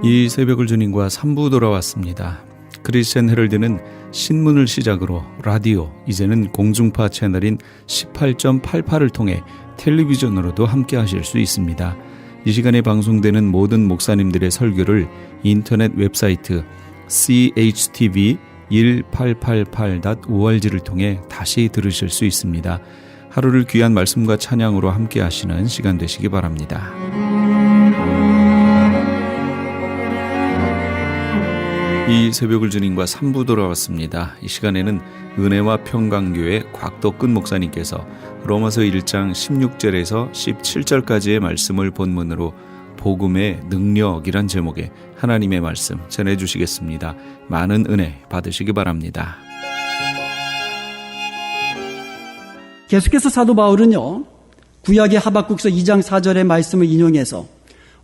이 새벽을 주님과 3부 돌아왔습니다. 크리스천 헤럴드는 신문을 시작으로 라디오, 이제는 공중파 채널인 18.88을 통해 텔레비전으로도 함께 하실 수 있습니다. 이 시간에 방송되는 모든 목사님들의 설교를 인터넷 웹사이트 chtv1888.org를 통해 다시 들으실 수 있습니다. 하루를 귀한 말씀과 찬양으로 함께 하시는 시간 되시기 바랍니다. 이 새벽을 주님과 3부 돌아왔습니다. 이 시간에는 은혜와 평강교회 곽덕근 목사님께서 로마서 1장 16절에서 17절까지의 말씀을 본문으로 복음의 능력이란 제목의 하나님의 말씀 전해주시겠습니다. 많은 은혜 받으시기 바랍니다. 계속해서 사도 바울은요, 구약의 하박국서 2장 4절의 말씀을 인용해서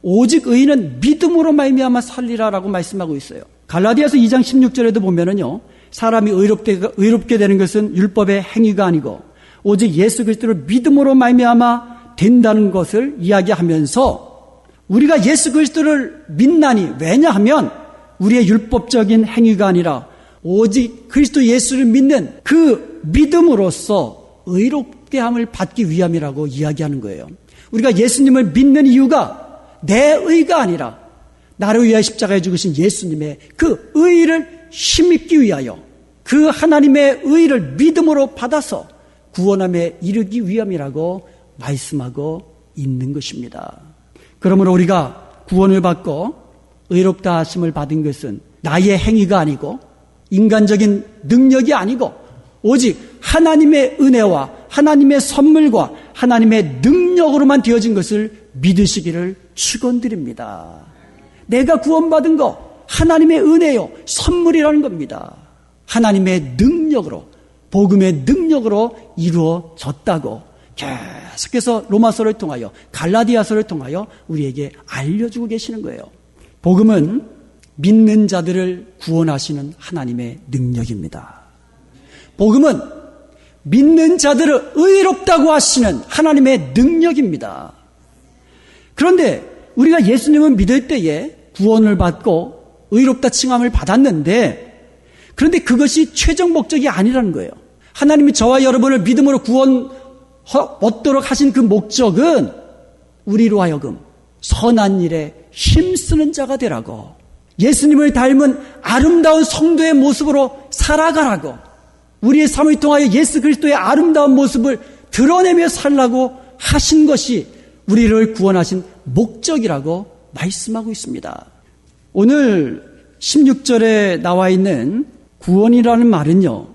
오직 의인은 믿음으로 말미암아 살리라라고 말씀하고 있어요. 갈라디아서 2장 16절에도 보면은요, 사람이 의롭게 되는 것은 율법의 행위가 아니고 오직 예수 그리스도를 믿음으로 말미암아 된다는 것을 이야기하면서 우리가 예수 그리스도를 믿나니, 왜냐하면 우리의 율법적인 행위가 아니라 오직 그리스도 예수를 믿는 그 믿음으로써 의롭게 함을 받기 위함이라고 이야기하는 거예요. 우리가 예수님을 믿는 이유가 내 의가 아니라 나를 위하여 십자가에 죽으신 예수님의 그 의를 힘입기 위하여 그 하나님의 의를 믿음으로 받아서 구원함에 이르기 위함이라고 말씀하고 있는 것입니다. 그러므로 우리가 구원을 받고 의롭다 하심을 받은 것은 나의 행위가 아니고 인간적인 능력이 아니고 오직 하나님의 은혜와 하나님의 선물과 하나님의 능력으로만 되어진 것을 믿으시기를 축원드립니다. 내가 구원받은 거 하나님의 은혜요, 선물이라는 겁니다. 하나님의 능력으로, 복음의 능력으로 이루어졌다고 계속해서 로마서를 통하여, 갈라디아서를 통하여 우리에게 알려주고 계시는 거예요. 복음은 믿는 자들을 구원하시는 하나님의 능력입니다. 복음은 믿는 자들을 의롭다고 하시는 하나님의 능력입니다. 그런데 우리가 예수님을 믿을 때에 구원을 받고 의롭다 칭함을 받았는데, 그런데 그것이 최종 목적이 아니라는 거예요. 하나님이 저와 여러분을 믿음으로 구원 얻도록 하신 그 목적은 우리로 하여금 선한 일에 힘쓰는 자가 되라고, 예수님을 닮은 아름다운 성도의 모습으로 살아가라고, 우리의 삶을 통하여 예수 그리스도의 아름다운 모습을 드러내며 살라고 하신 것이 우리를 구원하신 목적이라고 말씀하고 있습니다. 오늘 16절에 나와 있는 구원이라는 말은요,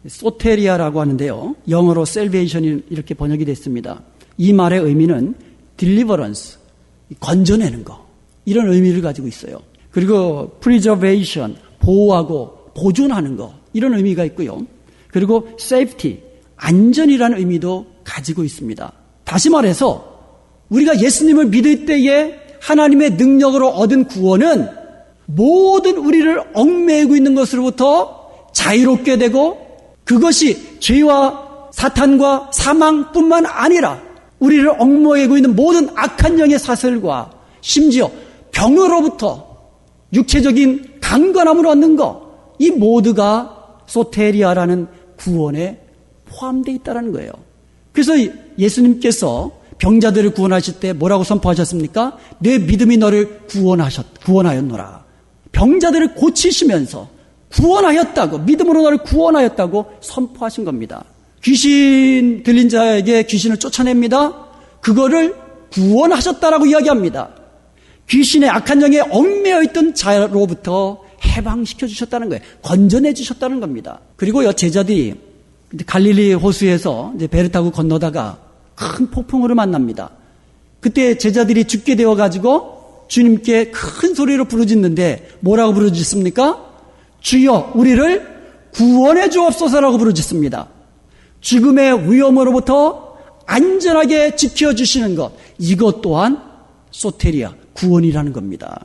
소테리아라고 하는데요, 영어로 salvation이 이렇게 번역이 됐습니다. 이 말의 의미는 deliverance, 건져내는 거, 이런 의미를 가지고 있어요. 그리고 preservation, 보호하고 보존하는 거, 이런 의미가 있고요. 그리고 safety, 안전이라는 의미도 가지고 있습니다. 다시 말해서 우리가 예수님을 믿을 때에 하나님의 능력으로 얻은 구원은 모든 우리를 얽매이고 있는 것으로부터 자유롭게 되고, 그것이 죄와 사탄과 사망뿐만 아니라 우리를 얽매이고 있는 모든 악한 영의 사슬과 심지어 병으로부터 육체적인 강건함을 얻는 것, 이 모두가 소테리아라는 구원에 포함되어 있다는 거예요. 그래서 예수님께서 병자들을 구원하실 때 뭐라고 선포하셨습니까? 내 믿음이 너를 구원하였노라. 병자들을 고치시면서 구원하였다고, 믿음으로 너를 구원하였다고 선포하신 겁니다. 귀신 들린 자에게 귀신을 쫓아냅니다. 그거를 구원하셨다라고 이야기합니다. 귀신의 악한 영에 얽매여 있던 자로부터 해방시켜 주셨다는 거예요. 건져내 주셨다는 겁니다. 그리고요, 제자들이 갈릴리 호수에서 이제 배를 타고 건너다가 큰 폭풍우를 만납니다. 그때 제자들이 죽게 되어가지고 주님께 큰 소리로 부르짖는데 뭐라고 부르짖습니까? 주여 우리를 구원해 주옵소서라고 부르짖습니다. 죽음의 위험으로부터 안전하게 지켜주시는 것, 이것 또한 소테리아, 구원이라는 겁니다.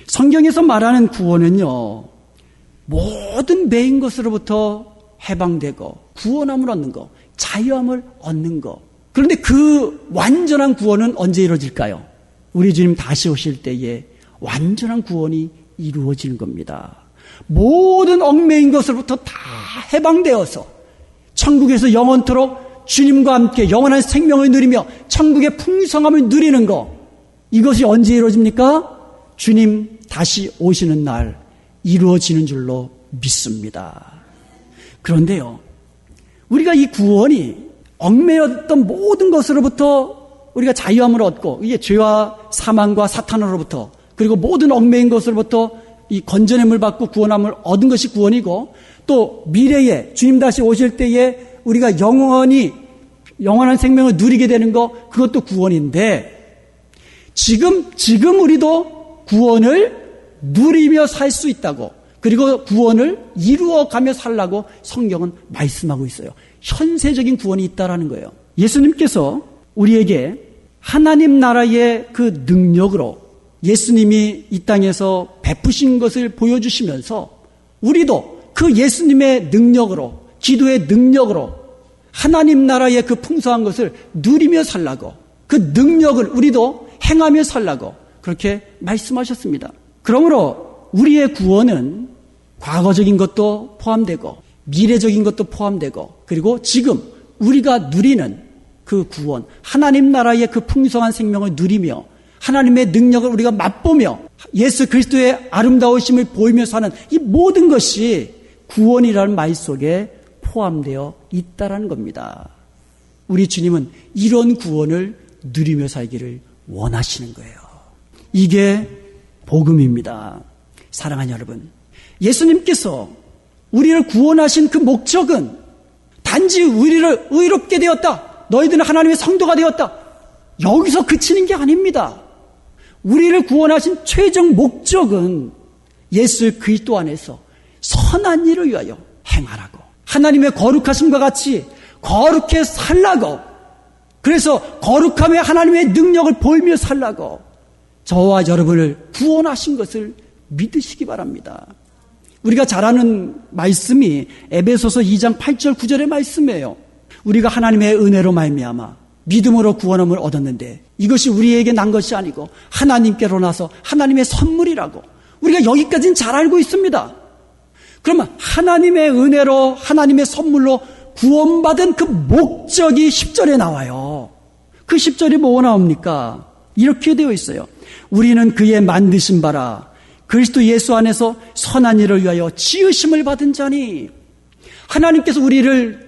성경에서 말하는 구원은요, 모든 매인 것으로부터 해방되고 구원함을 얻는 것, 자유함을 얻는 것. 그런데 그 완전한 구원은 언제 이루어질까요? 우리 주님 다시 오실 때에 완전한 구원이 이루어지는 겁니다. 모든 얽매인 것으로부터 다 해방되어서 천국에서 영원토록 주님과 함께 영원한 생명을 누리며 천국의 풍성함을 누리는 것, 이것이 언제 이루어집니까? 주님 다시 오시는 날 이루어지는 줄로 믿습니다. 그런데요, 우리가 이 구원이 얽매였던 모든 것으로부터 우리가 자유함을 얻고, 이게 죄와 사망과 사탄으로부터, 그리고 모든 얽매인 것으로부터 이 건져냄을 받고 구원함을 얻은 것이 구원이고, 또 미래에 주님 다시 오실 때에 우리가 영원한 생명을 누리게 되는 것, 그것도 구원인데, 지금 우리도 구원을 누리며 살 수 있다고, 그리고 구원을 이루어가며 살라고 성경은 말씀하고 있어요. 현세적인 구원이 있다라는 거예요. 예수님께서 우리에게 하나님 나라의 그 능력으로 예수님이 이 땅에서 베푸신 것을 보여주시면서 우리도 그 예수님의 능력으로, 기도의 능력으로 하나님 나라의 그 풍성한 것을 누리며 살라고, 그 능력을 우리도 행하며 살라고 그렇게 말씀하셨습니다. 그러므로 우리의 구원은 과거적인 것도 포함되고 미래적인 것도 포함되고, 그리고 지금 우리가 누리는 그 구원, 하나님 나라의 그 풍성한 생명을 누리며 하나님의 능력을 우리가 맛보며 예수 그리스도의 아름다우심을 보이며 사는 이 모든 것이 구원이라는 말 속에 포함되어 있다라는 겁니다. 우리 주님은 이런 구원을 누리며 살기를 원하시는 거예요. 이게 복음입니다. 사랑하는 여러분, 예수님께서 우리를 구원하신 그 목적은 단지 우리를 의롭게 되었다, 너희들은 하나님의 성도가 되었다, 여기서 그치는 게 아닙니다. 우리를 구원하신 최종 목적은 예수 그리스도 안에서 선한 일을 위하여 행하라고, 하나님의 거룩하심과 같이 거룩해 살라고, 그래서 거룩함에 하나님의 능력을 보이며 살라고 저와 여러분을 구원하신 것을 믿으시기 바랍니다. 우리가 잘 아는 말씀이 에베소서 2장 8절 9절의 말씀이에요. 우리가 하나님의 은혜로 말미암아 믿음으로 구원함을 얻었는데 이것이 우리에게 난 것이 아니고 하나님께로 나서 하나님의 선물이라고, 우리가 여기까지는 잘 알고 있습니다. 그러면 하나님의 은혜로, 하나님의 선물로 구원받은 그 목적이 10절에 나와요. 그 10절이 뭐 나옵니까? 이렇게 되어 있어요. 우리는 그의 만드신 바라 그리스도 예수 안에서 선한 일을 위하여 지으심을 받은 자니, 하나님께서 우리를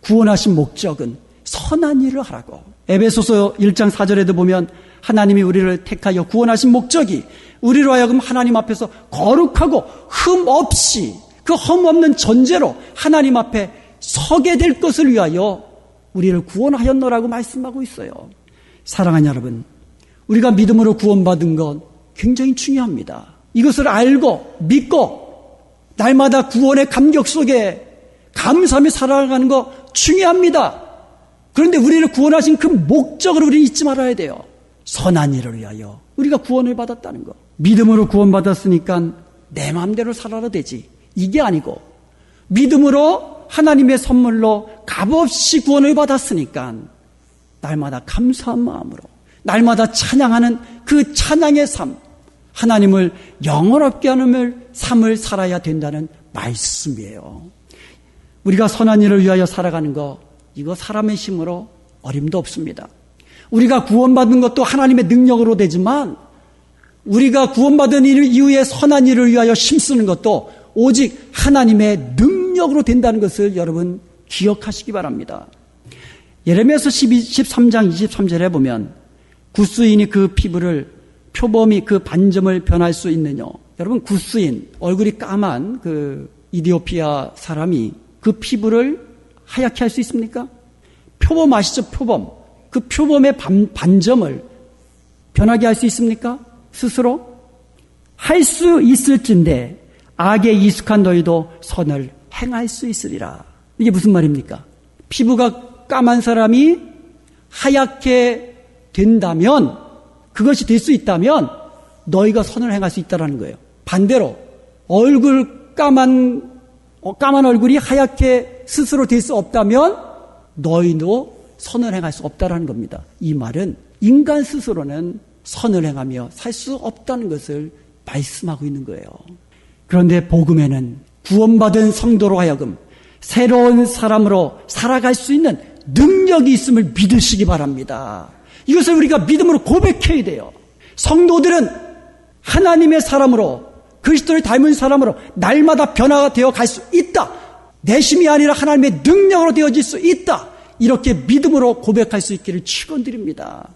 구원하신 목적은 선한 일을 하라고. 에베소서 1장 4절에도 보면 하나님이 우리를 택하여 구원하신 목적이 우리로 하여금 하나님 앞에서 거룩하고 흠 없이, 그 흠 없는 전제로 하나님 앞에 서게 될 것을 위하여 우리를 구원하였노라고 말씀하고 있어요. 사랑하는 여러분, 우리가 믿음으로 구원받은 건 굉장히 중요합니다. 이것을 알고 믿고 날마다 구원의 감격 속에 감사하며 살아가는 거 중요합니다. 그런데 우리를 구원하신 그 목적을 우리는 잊지 말아야 돼요. 선한 일을 위하여 우리가 구원을 받았다는 거. 믿음으로 구원받았으니까 내 마음대로 살아도 되지, 이게 아니고, 믿음으로 하나님의 선물로 값없이 구원을 받았으니까 날마다 감사한 마음으로, 날마다 찬양하는 그 찬양의 삶, 하나님을 영원롭게 하는 삶을 살아야 된다는 말씀이에요. 우리가 선한 일을 위하여 살아가는 거, 이거 사람의 힘으로 어림도 없습니다. 우리가 구원받은 것도 하나님의 능력으로 되지만 우리가 구원받은 일 이후에 선한 일을 위하여 힘쓰는 것도 오직 하나님의 능력으로 된다는 것을 여러분 기억하시기 바랍니다. 예레미야서 13장 23절에 보면 구스인이 그 피부를 표범이 그 반점을 변할 수 있느냐. 여러분, 구스인, 얼굴이 까만 그 이디오피아 사람이 그 피부를 하얗게 할 수 있습니까? 표범 아시죠? 표범. 그 표범의 반점을 변하게 할 수 있습니까? 스스로? 할 수 있을진데 악에 익숙한 너희도 선을 행할 수 있으리라. 이게 무슨 말입니까? 피부가 까만 사람이 하얗게 된다면, 그것이 될 수 있다면 너희가 선을 행할 수 있다는 거예요. 반대로 까만 얼굴이 하얗게 스스로 될 수 없다면 너희도 선을 행할 수 없다는 겁니다. 이 말은 인간 스스로는 선을 행하며 살 수 없다는 것을 말씀하고 있는 거예요. 그런데 복음에는 구원받은 성도로 하여금 새로운 사람으로 살아갈 수 있는 능력이 있음을 믿으시기 바랍니다. 이것을 우리가 믿음으로 고백해야 돼요. 성도들은 하나님의 사람으로, 그리스도를 닮은 사람으로 날마다 변화가 되어 갈 수 있다. 내심이 아니라 하나님의 능력으로 되어질 수 있다. 이렇게 믿음으로 고백할 수 있기를 축원드립니다.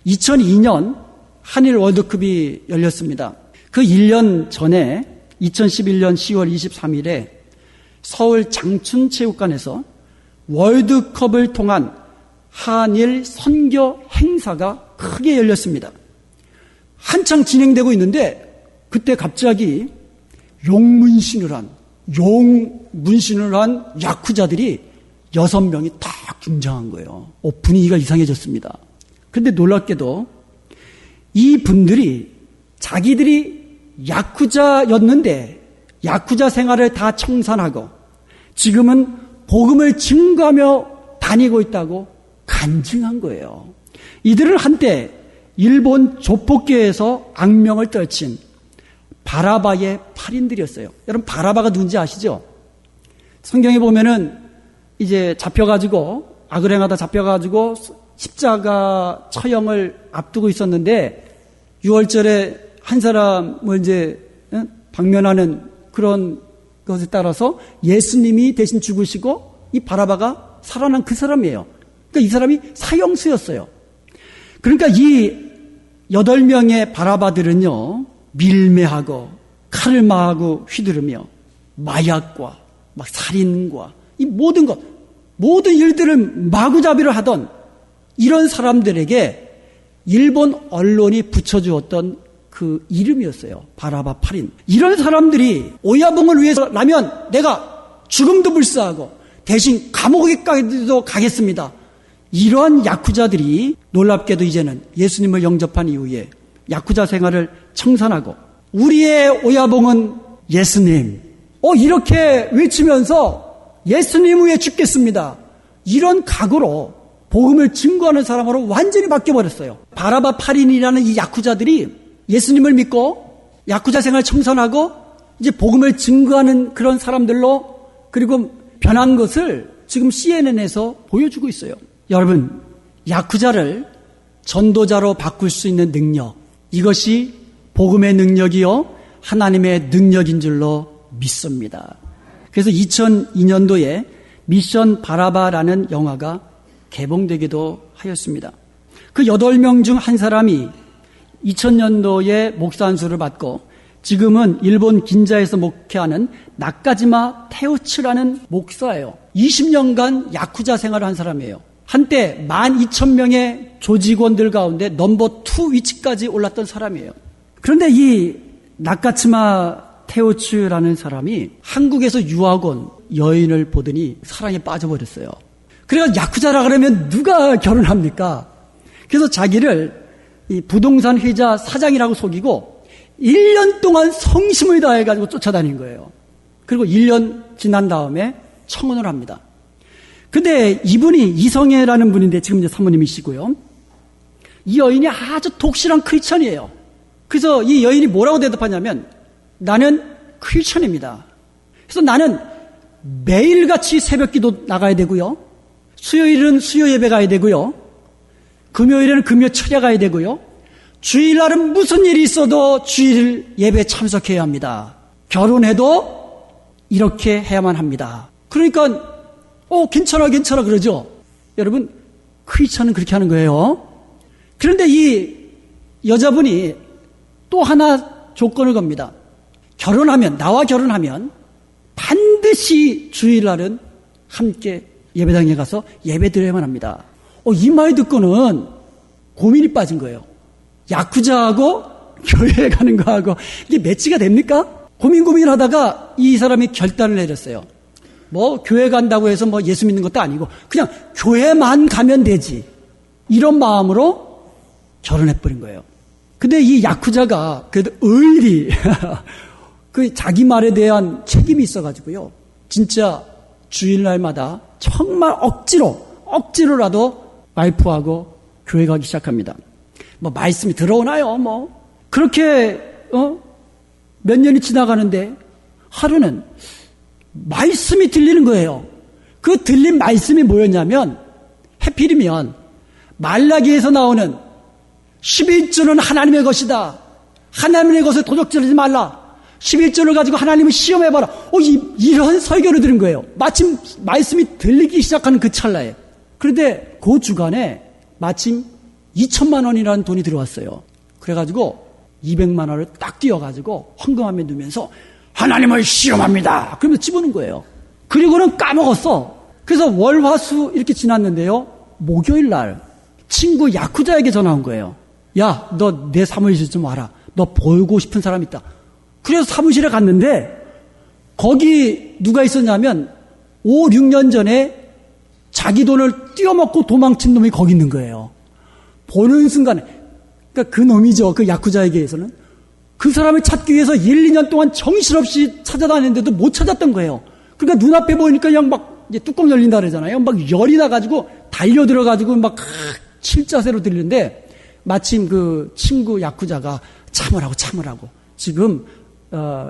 2002년 한일 월드컵이 열렸습니다. 그 1년 전에 2011년 10월 23일에 서울 장춘체육관에서 월드컵을 통한 한일 선교 행사가 크게 열렸습니다. 한창 진행되고 있는데 그때 갑자기 용문신을 한 야쿠자들이 6명이 딱 등장한 거예요. 분위기가 이상해졌습니다. 그런데 놀랍게도 이 분들이 자기들이 야쿠자였는데 야쿠자 생활을 다 청산하고 지금은 복음을 증거하며 다니고 있다고 간증한 거예요. 이들은 한때 일본 조폭계에서 악명을 떨친 바라바의 8인들이었어요. 여러분 바라바가 누군지 아시죠? 성경에 보면은 이제 잡혀가지고 악을 행하다 잡혀가지고 십자가 처형을 앞두고 있었는데 6월절에 한 사람을 이제 방면하는 그런 것에 따라서 예수님이 대신 죽으시고 이 바라바가 살아난 그 사람이에요. 그러니까 이 사람이 사형수였어요. 그러니까 이 8명의 바라바들은요, 밀매하고 칼을 마하고 휘두르며 마약과 막 살인과 이 모든 것, 모든 일들을 마구잡이를 하던 이런 사람들에게 일본 언론이 붙여주었던 그 이름이었어요. 바라바 8인. 이런 사람들이 오야봉을 위해서라면 내가 죽음도 불사하고 대신 감옥에까지도 가겠습니다. 이러한 야쿠자들이 놀랍게도 이제는 예수님을 영접한 이후에 야쿠자 생활을 청산하고 우리의 오야봉은 예수님. 이렇게 외치면서 예수님 위해 죽겠습니다. 이런 각오로 복음을 증거하는 사람으로 완전히 바뀌어버렸어요. 바라바 8인이라는 이 야쿠자들이 예수님을 믿고 야쿠자 생활 청산하고 이제 복음을 증거하는 그런 사람들로 그리고 변한 것을 지금 CNN에서 보여주고 있어요. 여러분, 야쿠자를 전도자로 바꿀 수 있는 능력, 이것이 복음의 능력이요 하나님의 능력인 줄로 믿습니다. 그래서 2002년도에 미션 바라바라는 영화가 개봉되기도 하였습니다. 그 8명 중 한 사람이 2000년도에 목사 안수를 받고 지금은 일본 긴자에서 목회하는 나카지마 테우츠라는 목사예요. 20년간 야쿠자 생활을 한 사람이에요. 한때 12,000명의 조직원들 가운데 넘버 2 위치까지 올랐던 사람이에요. 그런데 이 나카지마 테우츠라는 사람이 한국에서 유학 온 여인을 보더니 사랑에 빠져버렸어요. 그래서 야쿠자라 그러면 누가 결혼합니까? 그래서 자기를 이 부동산 회사 사장이라고 속이고 1년 동안 성심을 다해가지고 쫓아다닌 거예요. 그리고 1년 지난 다음에 청혼을 합니다. 근데 이분이 이성애라는 분인데 지금 이제 사모님이시고요. 이 여인이 아주 독실한 크리스천이에요. 그래서 이 여인이 뭐라고 대답하냐면 나는 크리스천입니다. 그래서 나는 매일같이 새벽기도 나가야 되고요. 수요일은 수요 예배 가야 되고요. 금요일에는 금요 철야 가야 되고요. 주일날은 무슨 일이 있어도 주일 예배 참석해야 합니다. 결혼해도 이렇게 해야만 합니다. 그러니까 괜찮아 그러죠. 여러분, 크리스천은 그렇게 하는 거예요. 그런데 이 여자분이 또 하나 조건을 겁니다. 나와 결혼하면 반드시 주일날은 함께 예배당에 가서 예배 드려야만 합니다. 이 말 듣고는 고민이 빠진 거예요. 야쿠자하고 교회에 가는 거하고 이게 매치가 됩니까? 고민하다가 이 사람이 결단을 내렸어요. 교회 간다고 해서 예수 믿는 것도 아니고 그냥 교회만 가면 되지. 이런 마음으로 결혼해버린 거예요. 근데 이 야쿠자가 그래도 의리 그 자기 말에 대한 책임이 있어가지고요. 진짜 주일날마다 정말 억지로라도 와이프하고 교회 가기 시작합니다. 뭐 말씀이 들어오나요? 뭐 그렇게 몇 년이 지나가는데 하루는 말씀이 들리는 거예요. 그 들린 말씀이 뭐였냐면 해필이면 말라기에서 나오는 11조는 하나님의 것이다. 하나님의 것을 도적질하지 말라. 11조를 가지고 하나님을 시험해봐라. 이런 설교를 들은 거예요. 마침 말씀이 들리기 시작하는 그 찰나에. 그런데 그 주간에 마침 2천만 원이라는 돈이 들어왔어요. 그래가지고 200만 원을 딱 띄워가지고 헌금함에 넣으면서 하나님을 시험합니다. 그러면서 집어넣은 거예요. 그리고는 까먹었어. 그래서 월, 화, 수 이렇게 지났는데요. 목요일 날 친구 야쿠자에게 전화 온 거예요. 야, 너 내 사무실 좀 와라. 너 보고 싶은 사람 있다. 그래서 사무실에 갔는데 거기 누가 있었냐면 5, 6년 전에 자기 돈을 띄어먹고 도망친 놈이 거기 있는 거예요. 보는 순간에 그러니까 그 놈이죠. 그 야쿠자에게서는 그 사람을 찾기 위해서 1, 2년 동안 정신없이 찾아다녔는데도 못 찾았던 거예요. 그러니까 눈앞에 보이니까 그냥 막 이제 뚜껑 열린다 그러잖아요. 막 열이 나가지고 달려들어가지고 막 칠자세로 들리는데 마침 그 친구 야쿠자가 참으라고 지금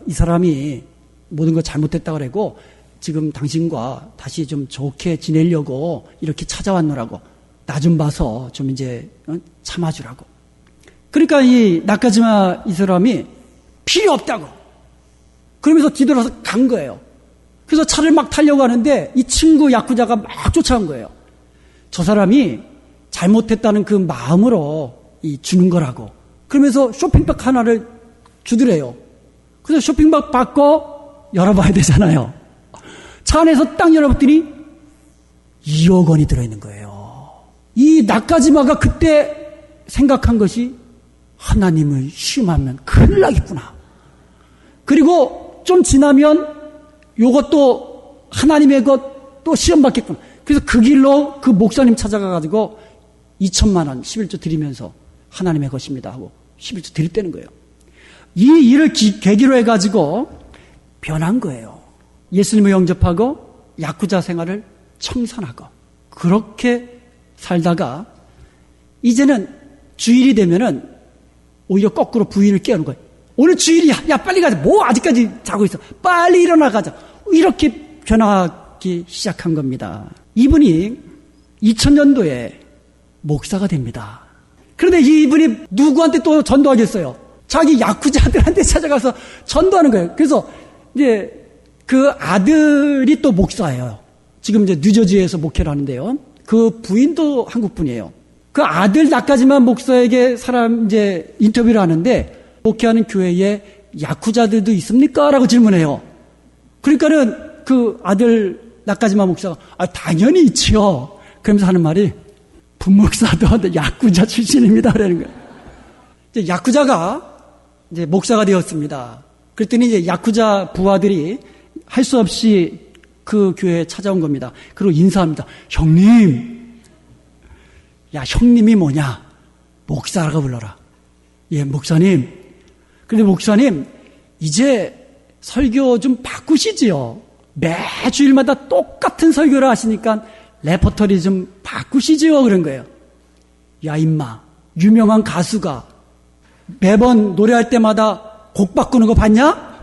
이 사람이 모든 걸 잘못했다 그러고 지금 당신과 다시 좀 좋게 지내려고 이렇게 찾아왔노라고 나 좀 봐서 좀 이제 참아주라고. 그러니까 이 나카지마 이 사람이 필요 없다고 그러면서 뒤돌아서 간 거예요. 그래서 차를 막 타려고 하는데 이 친구 야쿠자가 막 쫓아온 거예요. 저 사람이 잘못했다는 그 마음으로 주는 거라고. 그러면서 쇼핑백 하나를 주더래요. 그래서 쇼핑백 받고 열어봐야 되잖아요. 차 안에서 딱 열어봤더니 2억 원이 들어있는 거예요. 이 나카지마가 그때 생각한 것이 하나님을 시험하면 큰일 나겠구나. 그리고 좀 지나면 요것도 하나님의 것 또 시험 받겠구나. 그래서 그 길로 그 목사님 찾아가가지고 2천만 원 11조 드리면서 하나님의 것입니다 하고 11조 드렸다는 거예요. 이 일을 계기로 해가지고 변한 거예요. 예수님을 영접하고 야쿠자 생활을 청산하고 그렇게 살다가 이제는 주일이 되면은 오히려 거꾸로 부인을 깨우는 거예요. 오늘 주일이야. 야 빨리 가자. 뭐 아직까지 자고 있어. 빨리 일어나 가자. 이렇게 변하기 시작한 겁니다. 이분이 2000년도에 목사가 됩니다. 그런데 이분이 누구한테 또 전도하겠어요? 자기 야쿠자들한테 찾아가서 전도하는 거예요. 그래서 이제 그 아들이 또 목사예요. 지금 이제 뉴저지에서 목회를 하는데요. 그 부인도 한국 분이에요. 그 아들 나까지만 목사에게 사람 이제 인터뷰를 하는데 목회하는 교회에 야쿠자들도 있습니까? 라고 질문해요. 그러니까는 그 아들 나까지만 목사가 당연히 있지요. 그러면서 하는 말이 분목사도 야쿠자 출신입니다. 그러는 거예요. 이제 야쿠자가 이제 목사가 되었습니다. 그랬더니 이제 야쿠자 부하들이 할 수 없이 그 교회에 찾아온 겁니다. 그리고 인사합니다. 형님. 야, 형님이 뭐냐? 목사라고 불러라. 예, 목사님. 그런데 목사님, 이제 설교 좀 바꾸시지요. 매주일마다 똑같은 설교를 하시니까 레퍼토리 좀 바꾸시지요. 그런 거예요. 야, 임마. 유명한 가수가 매번 노래할 때마다 곡 바꾸는 거 봤냐?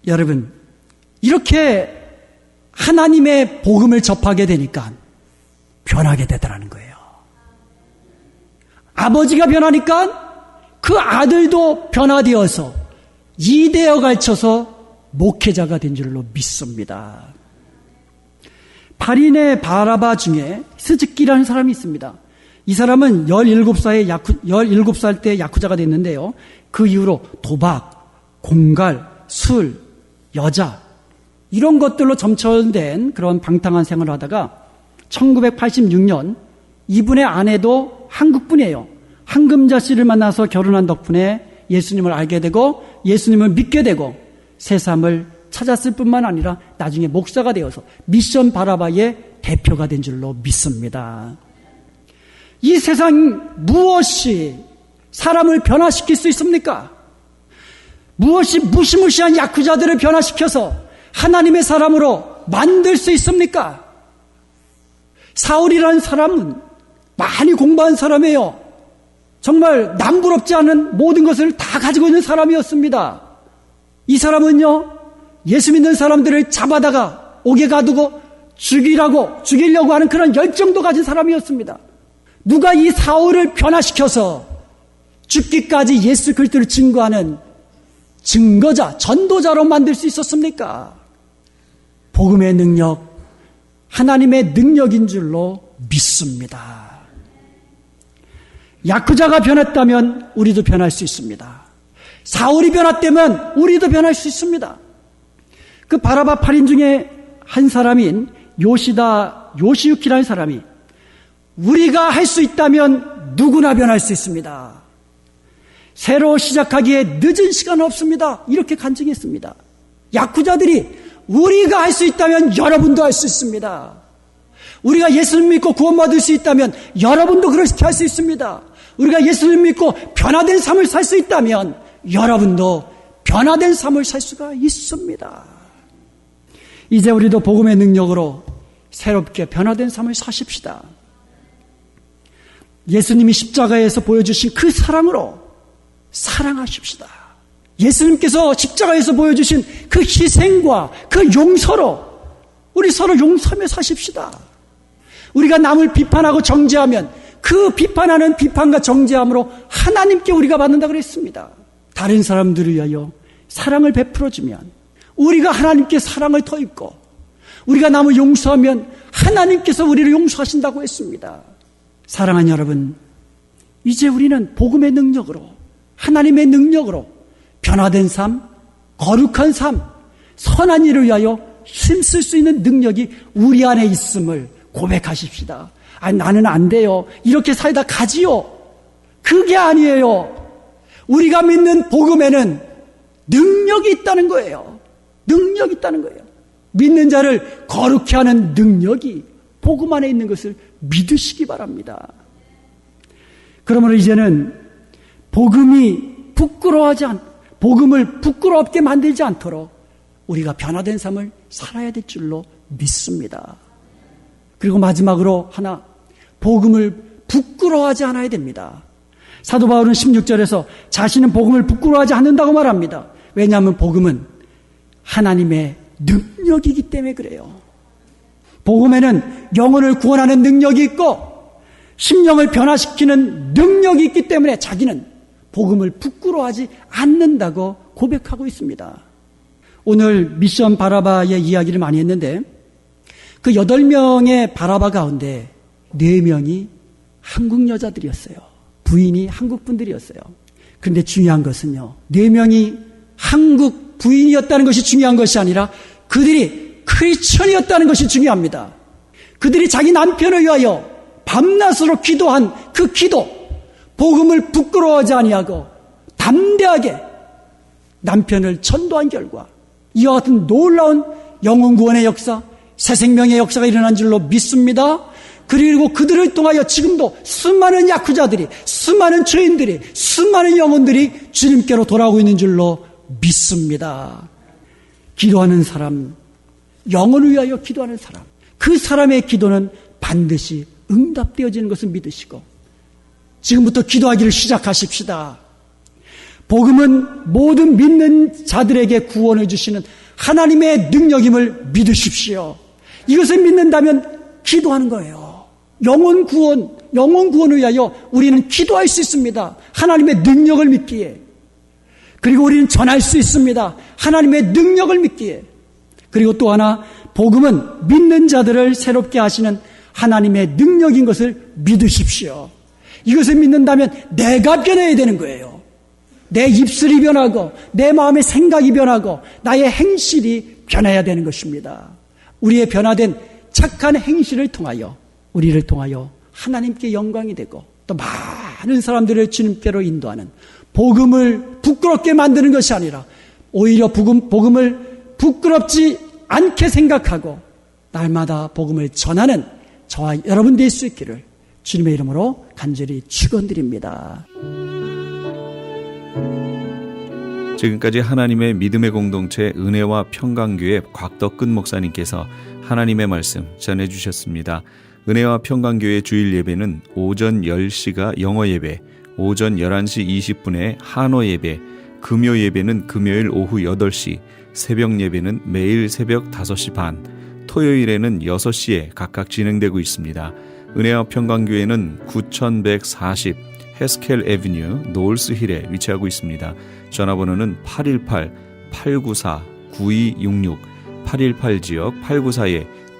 여러분, 이렇게 하나님의 복음을 접하게 되니까 변하게 되더라는 거예요. 아버지가 변하니까 그 아들도 변화되어서 2대에 걸쳐서 목회자가 된 줄로 믿습니다. 바린의 바라바 중에 스즈키라는 사람이 있습니다. 이 사람은 17살 때 야쿠자가 됐는데요. 그 이후로 도박, 공갈, 술, 여자 이런 것들로 점철된 그런 방탕한 생활을 하다가 1986년 이분의 아내도 한국분이에요. 한금자 씨를 만나서 결혼한 덕분에 예수님을 알게 되고 예수님을 믿게 되고 새삼을 찾았을 뿐만 아니라 나중에 목사가 되어서 미션 바라바의 대표가 된 줄로 믿습니다. 이 세상 무엇이 사람을 변화시킬 수 있습니까? 무엇이 무시무시한 야쿠자들을 변화시켜서 하나님의 사람으로 만들 수 있습니까? 사울이라는 사람은 많이 공부한 사람이에요. 정말 남부럽지 않은 모든 것을 다 가지고 있는 사람이었습니다. 이 사람은요, 예수 믿는 사람들을 잡아다가 옥에 가두고 죽이려고 하는 그런 열정도 가진 사람이었습니다. 누가 이 사울을 변화시켜서 죽기까지 예수 그리스도를 증거하는 증거자, 전도자로 만들 수 있었습니까? 복음의 능력, 하나님의 능력인 줄로 믿습니다. 야쿠자가 변했다면 우리도 변할 수 있습니다. 사울이 변했다면 우리도 변할 수 있습니다. 그 바라바 8인 중에 한 사람인 요시유키라는 사람이 우리가 할 수 있다면 누구나 변할 수 있습니다. 새로 시작하기에 늦은 시간은 없습니다. 이렇게 간증했습니다. 야쿠자들이 우리가 할 수 있다면 여러분도 할 수 있습니다. 우리가 예수님 믿고 구원받을 수 있다면 여러분도 그렇게 할 수 있습니다. 우리가 예수님 믿고 변화된 삶을 살 수 있다면 여러분도 변화된 삶을 살 수가 있습니다. 이제 우리도 복음의 능력으로 새롭게 변화된 삶을 사십시다. 예수님이 십자가에서 보여주신 그 사랑으로 사랑하십시다. 예수님께서 십자가에서 보여주신 그 희생과 그 용서로 우리 서로 용서하며 사십시다. 우리가 남을 비판하고 정죄하면 그 비판하는 비판과 정죄함으로 하나님께 우리가 받는다고 그랬습니다. 다른 사람들을 위하여 사랑을 베풀어주면 우리가 하나님께 사랑을 더입고 우리가 남을 용서하면 하나님께서 우리를 용서하신다고 했습니다. 사랑하는 여러분, 이제 우리는 복음의 능력으로 하나님의 능력으로 변화된 삶, 거룩한 삶, 선한 일을 위하여 힘쓸 수 있는 능력이 우리 안에 있음을 고백하십시다. 아니, 나는 안 돼요. 이렇게 살다 가지요. 그게 아니에요. 우리가 믿는 복음에는 능력이 있다는 거예요. 능력이 있다는 거예요. 믿는 자를 거룩히 하는 능력이 복음 안에 있는 것을 믿으시기 바랍니다. 그러므로 이제는 복음을 부끄럽게 만들지 않도록 우리가 변화된 삶을 살아야 될 줄로 믿습니다. 그리고 마지막으로 하나, 복음을 부끄러워하지 않아야 됩니다. 사도 바울은 16절에서 자신은 복음을 부끄러워하지 않는다고 말합니다. 왜냐하면 복음은 하나님의 능력이기 때문에 그래요. 복음에는 영혼을 구원하는 능력이 있고 심령을 변화시키는 능력이 있기 때문에 자기는 복음을 부끄러워하지 않는다고 고백하고 있습니다. 오늘 미션 바라바의 이야기를 많이 했는데 그 8명의 바라바 가운데 4명이 한국 여자들이었어요. 부인이 한국 분들이었어요. 그런데 중요한 것은요, 4명이 한국 부인이었다는 것이 중요한 것이 아니라 그들이 크리스천이었다는 것이 중요합니다. 그들이 자기 남편을 위하여 밤낮으로 기도한 그 기도, 복음을 부끄러워하지 아니하고 담대하게 남편을 전도한 결과 이와 같은 놀라운 영혼 구원의 역사, 새 생명의 역사가 일어난 줄로 믿습니다. 그리고 그들을 통하여 지금도 수많은 야쿠자들이, 수많은 죄인들이, 수많은 영혼들이 주님께로 돌아오고 있는 줄로 믿습니다. 기도하는 사람, 영혼을 위하여 기도하는 사람, 그 사람의 기도는 반드시 응답되어지는 것을 믿으시고 지금부터 기도하기를 시작하십시다. 복음은 모든 믿는 자들에게 구원을 주시는 하나님의 능력임을 믿으십시오. 이것을 믿는다면 기도하는 거예요. 영혼 구원을 위하여 우리는 기도할 수 있습니다. 하나님의 능력을 믿기에. 그리고 우리는 전할 수 있습니다. 하나님의 능력을 믿기에. 그리고 또 하나, 복음은 믿는 자들을 새롭게 하시는 하나님의 능력인 것을 믿으십시오. 이것을 믿는다면 내가 변해야 되는 거예요. 내 입술이 변하고 내 마음의 생각이 변하고 나의 행실이 변해야 되는 것입니다. 우리의 변화된 착한 행실을 통하여 우리를 통하여 하나님께 영광이 되고 또 많은 사람들을 주님께로 인도하는, 복음을 부끄럽게 만드는 것이 아니라 오히려 복음을 부끄럽지 않게 생각하고 날마다 복음을 전하는 저와 여러분 될 수 있기를 주님의 이름으로 간절히 축원드립니다. 지금까지 하나님의 믿음의 공동체 은혜와 평강교회 곽덕근 목사님께서 하나님의 말씀 전해주셨습니다. 은혜와 평강교회 주일 예배는 오전 10시가 영어 예배, 오전 11시 20분에 한어 예배, 금요 예배는 금요일 오후 8시, 새벽 예배는 매일 새벽 5시 반, 토요일에는 6시에 각각 진행되고 있습니다. 은혜와 평강교회는 9140 헤스켈 애비뉴 노울스힐에 위치하고 있습니다. 전화번호는 818-894-9266, 818지역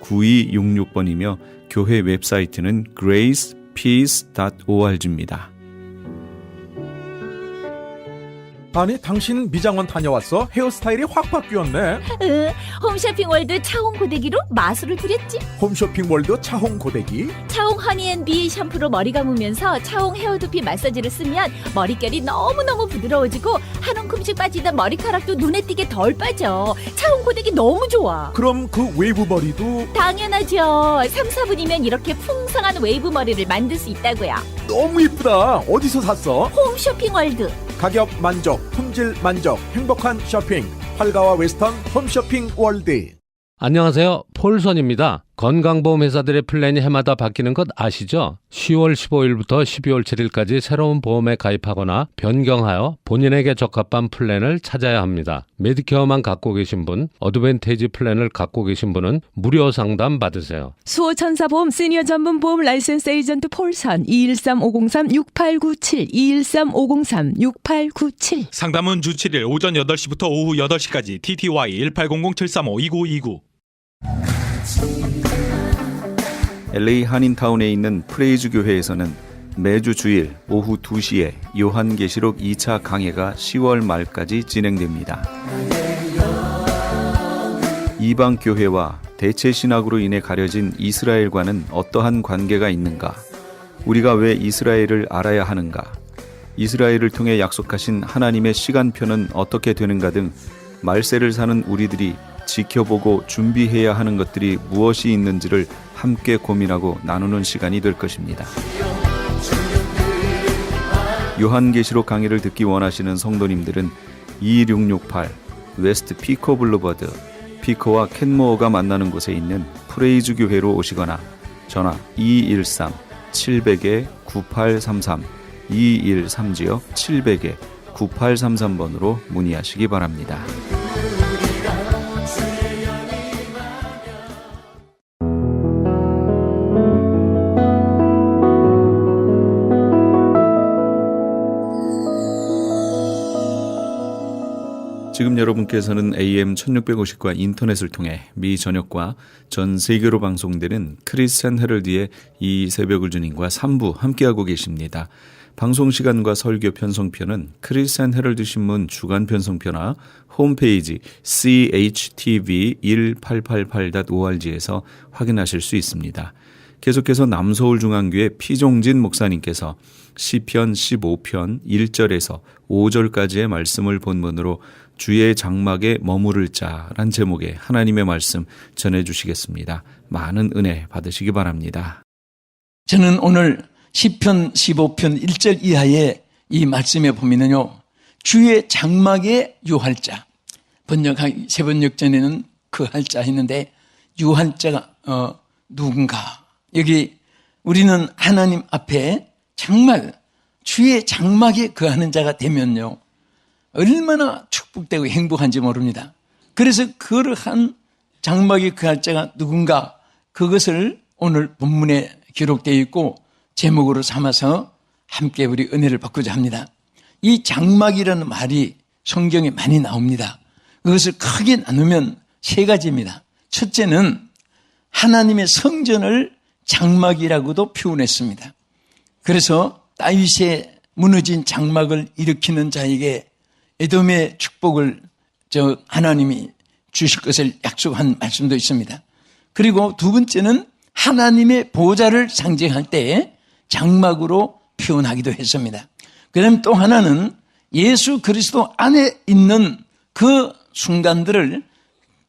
894-9266번이며 교회 웹사이트는 gracepeace.org입니다. 아니, 당신 미장원 다녀왔어? 헤어스타일이 확 바뀌었네. 홈쇼핑월드 차홍 고데기로 마술을 부렸지. 홈쇼핑월드 차홍 고데기. 차홍 허니앤비 샴푸로 머리 감으면서 차홍 헤어두피 마사지를 쓰면 머릿결이 너무너무 부드러워지고 한 움큼씩 빠지던 머리카락도 눈에 띄게 덜 빠져. 차홍 고데기 너무 좋아. 그럼 그 웨이브 머리도 당연하죠. 3, 4분이면 이렇게 풍성한 웨이브 머리를 만들 수 있다고요. 너무 이쁘다. 어디서 샀어? 홈쇼핑월드. 가격 만족, 품질 만족, 행복한 쇼핑. 활가와 웨스턴 홈쇼핑 월드. 안녕하세요. 폴선입니다. 건강보험회사들의 플랜이 해마다 바뀌는 것 아시죠? 10월 15일부터 12월 7일까지 새로운 보험에 가입하거나 변경하여 본인에게 적합한 플랜을 찾아야 합니다. 메디케어만 갖고 계신 분, 어드밴테이지 플랜을 갖고 계신 분은 무료 상담 받으세요. 수호천사보험 시니어 전문 보험 라이센스 에이전트 폴선 213-503-6897 213-503-6897 상담은 주 7일 오전 8시부터 오후 8시까지 TTY 1800-735-2929. LA 한인타운에 있는 프레이즈 교회에서는 매주 주일 오후 2시에 요한계시록 2차 강해가 10월 말까지 진행됩니다. 이방 교회와 대체 신학으로 인해 가려진 이스라엘과는 어떠한 관계가 있는가? 우리가 왜 이스라엘을 알아야 하는가? 이스라엘을 통해 약속하신 하나님의 시간표는 어떻게 되는가 등 말세를 사는 우리들이 지켜보고 준비해야 하는 것들이 무엇이 있는지를 함께 고민하고 나누는 시간이 될 것입니다. 요한계시록 강의를 듣기 원하시는 성도님들은 2668 웨스트 피코 블루버드, 피코와 켄모어가 만나는 곳에 있는 프레이즈 교회로 오시거나 전화 213-700-9833 213-700-9833번으로 문의하시기 바랍니다. 지금 여러분께서는 AM 1650과 인터넷을 통해 미 전역과 전 세계로 방송되는 크리스찬 헤럴드의 이 새벽을 주님과 3부 함께하고 계십니다. 방송 시간과 설교 편성표는 크리스찬 헤럴드 신문 주간 편성표나 홈페이지 chtv1888.org에서 확인하실 수 있습니다. 계속해서 남서울중앙교회 피종진 목사님께서 시편 15편 1절에서 5절까지의 말씀을 본문으로 주의 장막에 머무를 자란 제목의 하나님의 말씀 전해주시겠습니다. 많은 은혜 받으시기 바랍니다. 저는 오늘 시편 15편 1절 이하의 이 말씀에 보면은요, 주의 장막에 유할 자, 세 번역전에는 그 할 자 했는데 유할 자가 누군가? 여기 우리는 하나님 앞에 정말 주의 장막에 거하는 자가 되면요, 얼마나 축복되고 행복한지 모릅니다. 그래서 그러한 장막에 거할 자가 누군가, 그것을 오늘 본문에 기록되어 있고 제목으로 삼아서 함께 우리 은혜를 받고자 합니다. 이 장막이라는 말이 성경에 많이 나옵니다. 그것을 크게 나누면 세 가지입니다. 첫째는 하나님의 성전을 장막이라고도 표현했습니다. 그래서 다윗의 무너진 장막을 일으키는 자에게 에돔의 축복을 하나님이 주실 것을 약속한 말씀도 있습니다. 그리고 두 번째는 하나님의 보좌를 상징할 때 장막으로 표현하기도 했습니다. 그다음 또 하나는 예수 그리스도 안에 있는 그 순간들을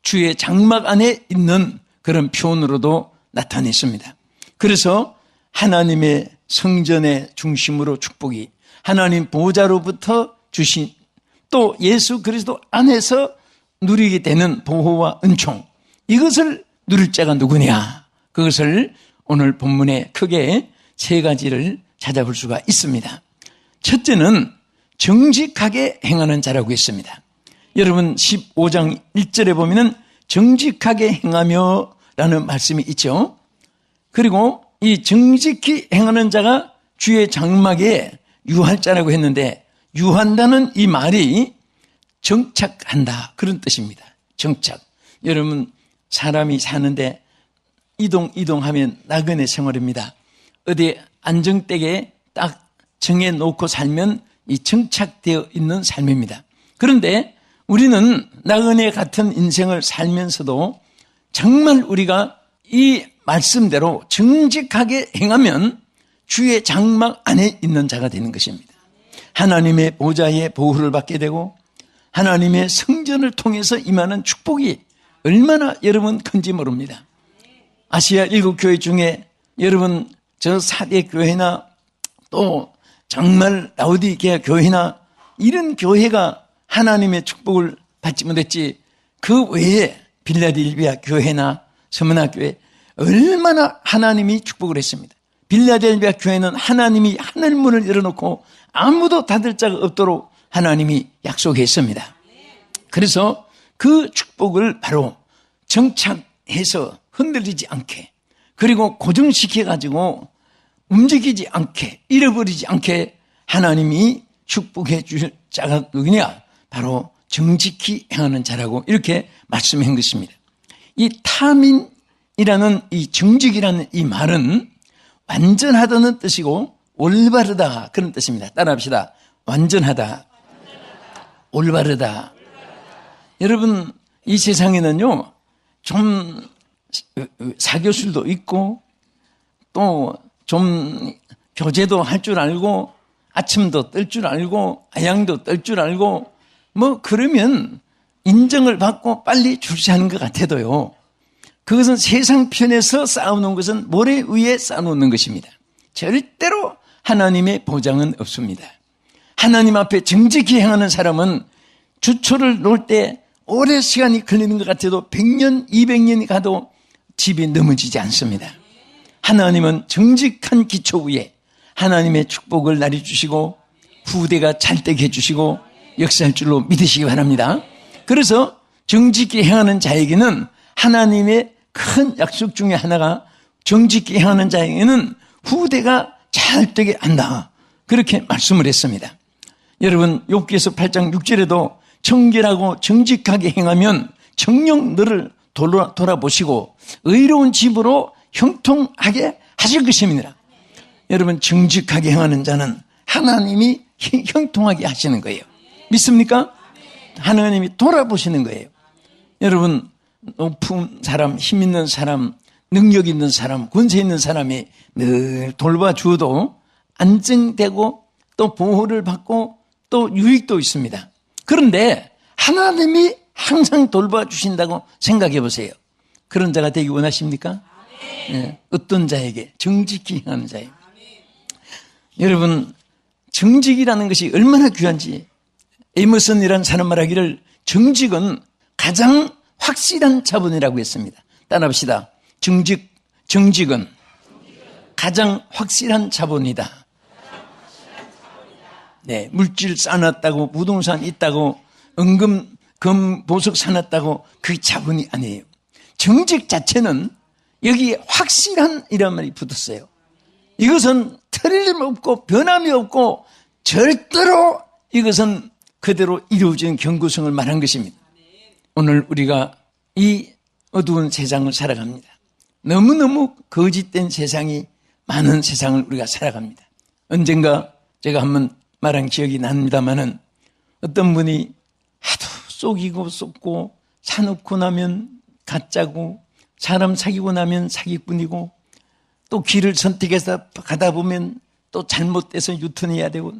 주의 장막 안에 있는 그런 표현으로도 나타냈습니다. 그래서 하나님의 성전의 중심으로 축복이, 하나님 보좌로부터 주신, 또 예수 그리스도 안에서 누리게 되는 보호와 은총, 이것을 누릴 자가 누구냐? 그것을 오늘 본문에 크게 세 가지를 찾아볼 수가 있습니다. 첫째는 정직하게 행하는 자라고 했습니다. 여러분 15장 1절에 보면은 정직하게 행하며 라는 말씀이 있죠. 그리고 이 정직히 행하는 자가 주의 장막에 유할 자라고 했는데 유한다는 이 말이 정착한다 그런 뜻입니다. 정착. 여러분 사람이 사는데 이동하면 나그네 생활입니다. 어디 안정되게 딱 정해놓고 살면 이 정착되어 있는 삶입니다. 그런데 우리는 나그네 같은 인생을 살면서도 정말 우리가 이 말씀대로 정직하게 행하면 주의 장막 안에 있는 자가 되는 것입니다. 하나님의 보좌의 보호를 받게 되고 하나님의 성전을 통해서 임하는 축복이 얼마나 여러분 큰지 모릅니다. 아시아 7교회 중에 여러분 저 4대 교회나 또 정말 라오디게아 교회나 이런 교회가 하나님의 축복을 받지 못했지 그 외에 빌라델비아 교회나 서문화교회 얼마나 하나님이 축복을 했습니다. 빌라델비아 교회는 하나님이 하늘문을 열어놓고 아무도 닫을 자가 없도록 하나님이 약속했습니다. 그래서 그 축복을 바로 정착해서 흔들리지 않게 그리고 고정시켜가지고 움직이지 않게 잃어버리지 않게 하나님이 축복해 주실 자가 누구냐? 바로 정직히 행하는 자라고 이렇게 말씀한 것입니다. 이 타민이라는 이 정직이라는 이 말은 완전하다는 뜻이고 올바르다 그런 뜻입니다. 따라합시다. 완전하다. 올바르다. 여러분 이 세상에는요 좀 사교술도 있고 또 좀 교제도 할 줄 알고 아침도 뜰 줄 알고 아양도 뜰 줄 알고 뭐 그러면 인정을 받고 빨리 출세하는 것 같아도요 그것은 세상 편에서 쌓아놓은 것은 모래 위에 쌓아놓는 것입니다. 절대로 하나님의 보장은 없습니다. 하나님 앞에 정직히 행하는 사람은 주초를 놓을 때 오래 시간이 걸리는 것 같아도 100년, 200년이 가도 집이 넘어지지 않습니다. 하나님은 정직한 기초 위에 하나님의 축복을 내려주시고 후대가 잘되게 해주시고 역사할 줄로 믿으시기 바랍니다. 그래서 정직히 행하는 자에게는 하나님의 큰 약속 중에 하나가 정직히 행하는 자에게는 후대가 잘되게 한다. 그렇게 말씀을 했습니다. 여러분 욥기에서 8장 6절에도 청결하고 정직하게 행하면 정녕 너를 돌아보시고 의로운 집으로 형통하게 하실 것입니다. 여러분 정직하게 행하는 자는 하나님이 형통하게 하시는 거예요. 믿습니까? 하나님이 돌아보시는 거예요. 여러분 높은 사람, 힘 있는 사람, 능력 있는 사람, 권세 있는 사람이 늘 돌봐주어도 안정되고 또 보호를 받고 또 유익도 있습니다. 그런데 하나님이 항상 돌봐주신다고 생각해 보세요. 그런 자가 되기 원하십니까? 네. 어떤 자에게? 정직히 행하는 자에게. 여러분 정직이라는 것이 얼마나 귀한지 에머슨이라는 사람 말하기를 정직은 가장 확실한 자본이라고 했습니다. 따라합시다. 정직은 가장 확실한 자본이다. 네, 물질 쌓아놨다고 부동산 있다고 금 보석 사놨다고 그게 자본이 아니에요. 정직 자체는 여기에 확실한 이란 말이 붙었어요. 이것은 틀림없고 변함이 없고 절대로 이것은 그대로 이루어지는 경고성을 말한 것입니다. 오늘 우리가 이 어두운 세상을 살아갑니다. 너무너무 거짓된 세상이 많은 세상을 우리가 살아갑니다. 언젠가 제가 한번 말한 기억이 납니다마는 어떤 분이 하도 속이고 속고 사놓고 나면 가짜고 사람 사귀고 나면 사기꾼이고 또 길을 선택해서 가다 보면 또 잘못돼서 유턴해야 되고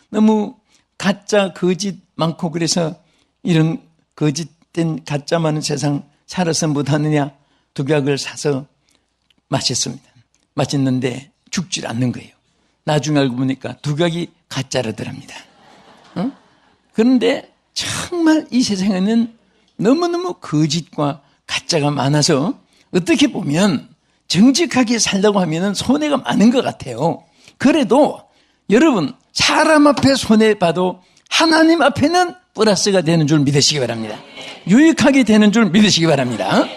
너무 가짜 거짓 많고 그래서 이런 거짓된 가짜 많은 세상 살아서 못하느냐 독약을 사서 마셨습니다. 마셨는데 죽질 않는 거예요. 나중에 알고 보니까 독약이 가짜라더랍니다. 그런데 정말 이 세상에는 너무너무 거짓과 가짜가 많아서 어떻게 보면 정직하게 살려고 하면은 손해가 많은 것 같아요. 그래도 여러분, 사람 앞에 손해봐도 하나님 앞에는 플러스가 되는 줄 믿으시기 바랍니다. 유익하게 되는 줄 믿으시기 바랍니다.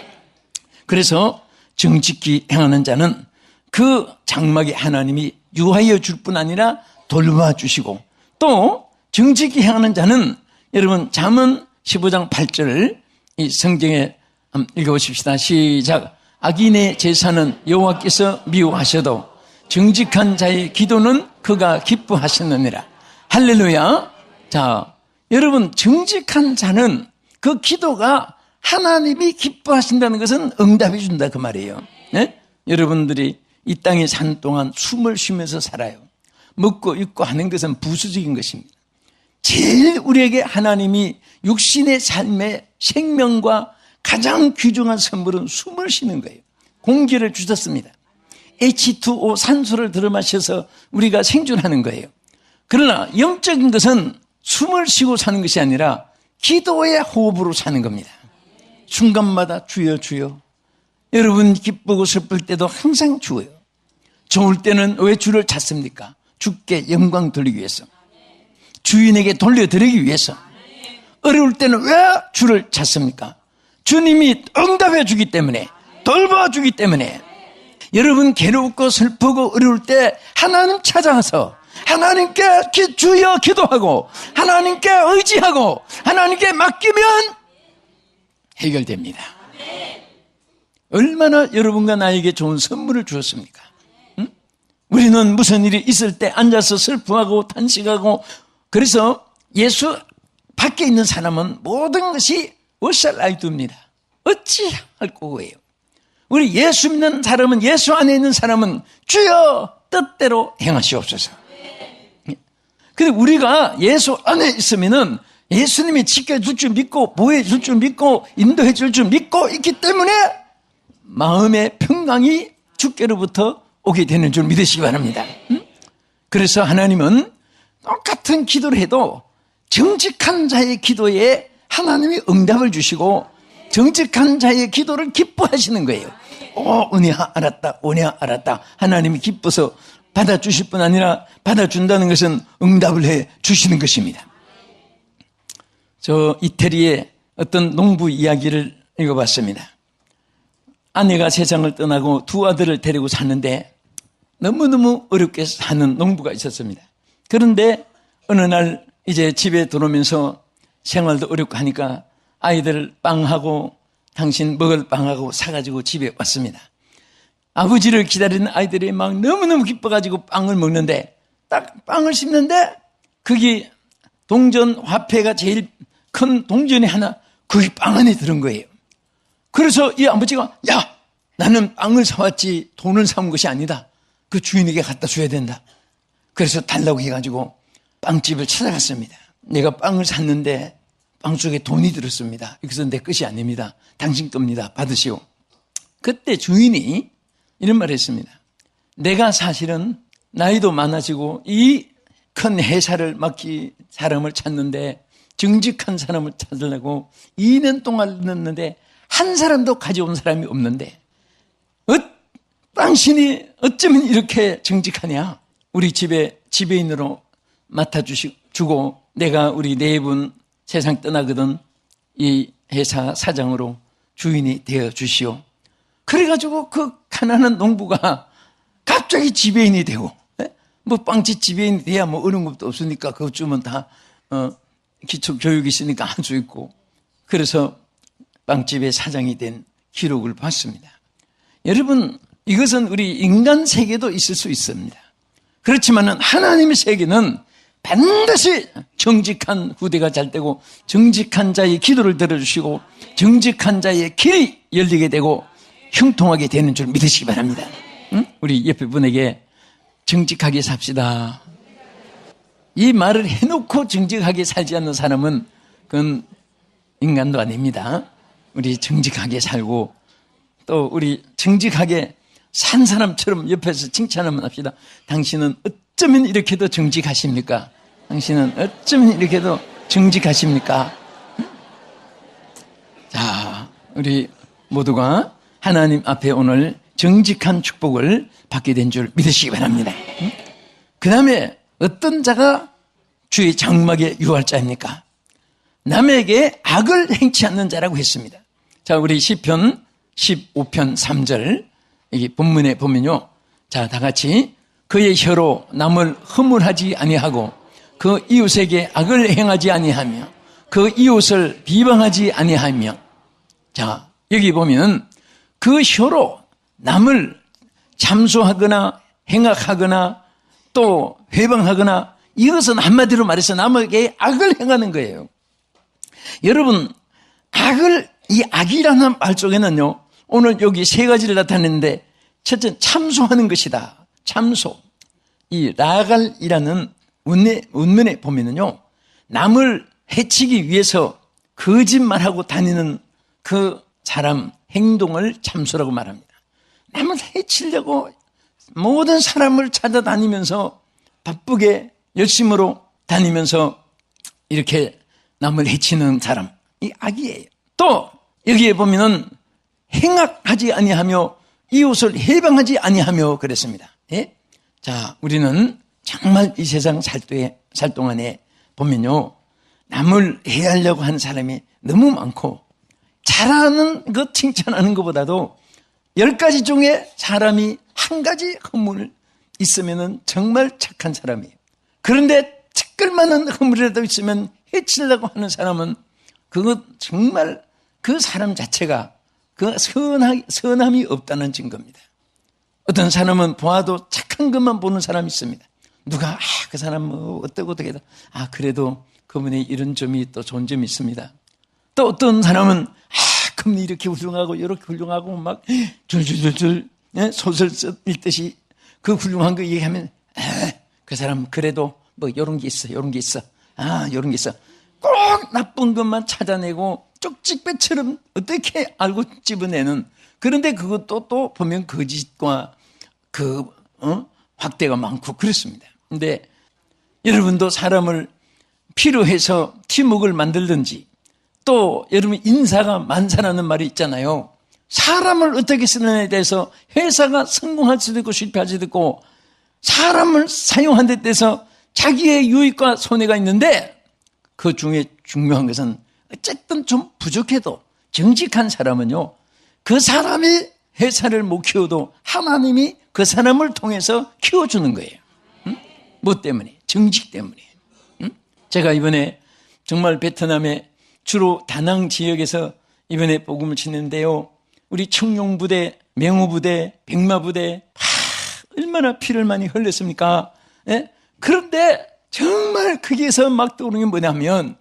그래서 정직히 행하는 자는 그 장막에 하나님이 유하여 줄 뿐 아니라 돌봐주시고, 또 정직히 행하는 자는 여러분 잠언 15장 8절을 이 성경에 한번 읽어보십시다. 시작. 악인의 제사는 여호와께서 미워하셔도 정직한 자의 기도는 그가 기뻐하시느니라. 할렐루야. 자, 여러분, 정직한 자는 그 기도가 하나님이 기뻐하신다는 것은 응답해 준다 그 말이에요. 네? 여러분들이 이 땅에 사는 동안 숨을 쉬면서 살아요. 먹고 입고 하는 것은 부수적인 것입니다. 제일 우리에게 하나님이 육신의 삶의 생명과 가장 귀중한 선물은 숨을 쉬는 거예요. 공기를 주셨습니다. H2O 산소를 들어마셔서 우리가 생존하는 거예요. 그러나 영적인 것은 숨을 쉬고 사는 것이 아니라 기도의 호흡으로 사는 겁니다. 순간마다 주여 주여. 여러분 기쁘고 슬플 때도 항상 주어요. 좋을 때는 왜 주를 찾습니까? 주께 영광 돌리기 위해서, 주인에게 돌려드리기 위해서. 어려울 때는 왜 주를 찾습니까? 주님이 응답해 주기 때문에, 돌봐주기 때문에. 여러분 괴롭고 슬프고 어려울 때 하나님 찾아가서 하나님께 주여 기도하고 하나님께 의지하고 하나님께 맡기면 해결됩니다. 얼마나 여러분과 나에게 좋은 선물을 주었습니까? 응? 우리는 무슨 일이 있을 때 앉아서 슬퍼하고 탄식하고, 그래서 예수 밖에 있는 사람은 모든 것이 what shall I do입니다. 어찌할 거예요. 우리 예수 믿는 사람은, 예수 안에 있는 사람은 주여 뜻대로 행하시옵소서. 근데 우리가 예수 안에 있으면은 예수님이 지켜줄 줄 믿고 보호해줄 줄 믿고 인도해줄 줄 믿고 있기 때문에 마음의 평강이 주께로부터 오게 되는 줄 믿으시기 바랍니다. 그래서 하나님은 똑같은 기도를 해도 정직한 자의 기도에 하나님이 응답을 주시고 정직한 자의 기도를 기뻐하시는 거예요. 은혜야 알았다, 은혜야 알았다. 하나님이 기뻐서 받아주실 뿐 아니라 받아준다는 것은 응답을 해 주시는 것입니다. 저 이태리의 어떤 농부 이야기를 읽어봤습니다. 아내가 세상을 떠나고 두 아들을 데리고 사는데 너무너무 어렵게 사는 농부가 있었습니다. 그런데 어느 날 이제 집에 들어오면서 생활도 어렵고 하니까 아이들 빵하고 당신 먹을 빵하고 사가지고 집에 왔습니다. 아버지를 기다리는 아이들이 막 너무너무 기뻐가지고 빵을 먹는데 딱 빵을 씹는데 거기 동전 화폐가 제일 큰 동전이 하나 거기 빵 안에 들은 거예요. 그래서 이 아버지가 야, 나는 빵을 사왔지 돈을 사온 것이 아니다. 그 주인에게 갖다 줘야 된다. 그래서 달라고 해가지고 빵집을 찾아갔습니다. 내가 빵을 샀는데 빵 속에 돈이 들었습니다. 이것은 내 것이 아닙니다. 당신 겁니다. 받으시오. 그때 주인이 이런 말을 했습니다. 내가 사실은 나이도 많아지고 이 큰 회사를 맡기 사람을 찾는데 정직한 사람을 찾으려고 2년 동안 넣었는데 한 사람도 가져온 사람이 없는데 당신이 어쩌면 이렇게 정직하냐. 우리 집에 지배인으로 맡아주고 내가 우리 네 분 세상 떠나거든 이 회사 사장으로 주인이 되어 주시오. 그래가지고 그 가난한 농부가 갑자기 지배인이 되고, 뭐 빵집 지배인이 돼야 뭐 어려운 것도 없으니까 그것 주면 다 기초 교육이 있으니까 할 수 있고, 그래서 빵집의 사장이 된 기록을 봤습니다. 여러분, 이것은 우리 인간 세계도 있을 수 있습니다. 그렇지만은 하나님의 세계는 반드시 정직한 후대가 잘 되고 정직한 자의 기도를 들어주시고 정직한 자의 길이 열리게 되고 형통하게 되는 줄 믿으시기 바랍니다. 응? 우리 옆에 분에게 정직하게 삽시다. 이 말을 해놓고 정직하게 살지 않는 사람은 그건 인간도 아닙니다. 우리 정직하게 살고 또 우리 정직하게 산 사람처럼 옆에서 칭찬하면 합시다. 당신은 어쩌면 이렇게도 정직하십니까? 당신은 어쩌면 이렇게도 정직하십니까? 자, 우리 모두가 하나님 앞에 오늘 정직한 축복을 받게 된 줄 믿으시기 바랍니다. 그 다음에 어떤 자가 주의 장막의 유할자입니까? 남에게 악을 행치 않는 자라고 했습니다. 자, 우리 시편 15편 3절 여기 본문에 보면요. 자, 다 같이 그의 혀로 남을 허물하지 아니하고 그 이웃에게 악을 행하지 아니하며 그 이웃을 비방하지 아니하며. 자, 여기 보면 그 혀로 남을 참소하거나 행악하거나 또 회방하거나, 이것은 한마디로 말해서 남에게 악을 행하는 거예요. 여러분, 이 악이라는 말 속에는요, 오늘 여기 세 가지를 나타냈는데, 첫째, 참소하는 것이다. 참소. 이 라갈이라는 원문에 보면은요, 남을 해치기 위해서 거짓말하고 다니는 그 사람 행동을 참소라고 말합니다. 남을 해치려고 모든 사람을 찾아다니면서 바쁘게 열심으로 다니면서 이렇게 남을 해치는 사람, 이 악이에요. 또 여기에 보면은 행악하지 아니하며 이웃을 해방하지 아니하며 그랬습니다. 예? 자, 우리는 정말 이 세상 살 동안에 보면요, 남을 해하려고 하는 사람이 너무 많고, 잘하는 것 칭찬하는 것보다도 10가지 중에 사람이 한 가지 허물 있으면은 정말 착한 사람이에요. 그런데 티끌만한 허물이라도 있으면 해치려고 하는 사람은 그것 정말 그 사람 자체가 그 선함이 없다는 증거입니다. 어떤 사람은 보아도 착한 것만 보는 사람이 있습니다. 누가 그 사람 뭐 어떻게 그래도 그분의 이런 점이 또 좋은 점이 있습니다. 또 어떤 사람은 그분이 이렇게 훌륭하고 이렇게 훌륭하고 막 줄줄줄줄 소설 읽듯이 그 훌륭한 거 얘기하면 그 사람 그래도 뭐 이런 게 있어 이런 게 있어 이런 게 있어. 꼭 나쁜 것만 찾아내고 쪽집게처럼 어떻게 알고 집어내는. 그런데 그것도 또 보면 거짓과 확대가 많고 그렇습니다. 근데 여러분도 사람을 필요해서 팀워크를 만들든지, 또 여러분 인사가 만사라는 말이 있잖아요. 사람을 어떻게 쓰느냐에 대해서 회사가 성공할 수도 있고 실패할 수도 있고, 사람을 사용한 데 대해서 자기의 유익과 손해가 있는데, 그 중에 중요한 것은 어쨌든 좀 부족해도 정직한 사람은요, 그 사람이 회사를 못 키워도 하나님이 그 사람을 통해서 키워주는 거예요. 뭐 때문에? 정직 때문에. 제가 이번에 정말 베트남에 주로 다낭 지역에서 이번에 복음을 치는데요, 우리 청룡부대, 명호부대, 백마부대 얼마나 피를 많이 흘렸습니까? 예? 그런데 정말 거기에서 막 떠오르는 게 뭐냐면,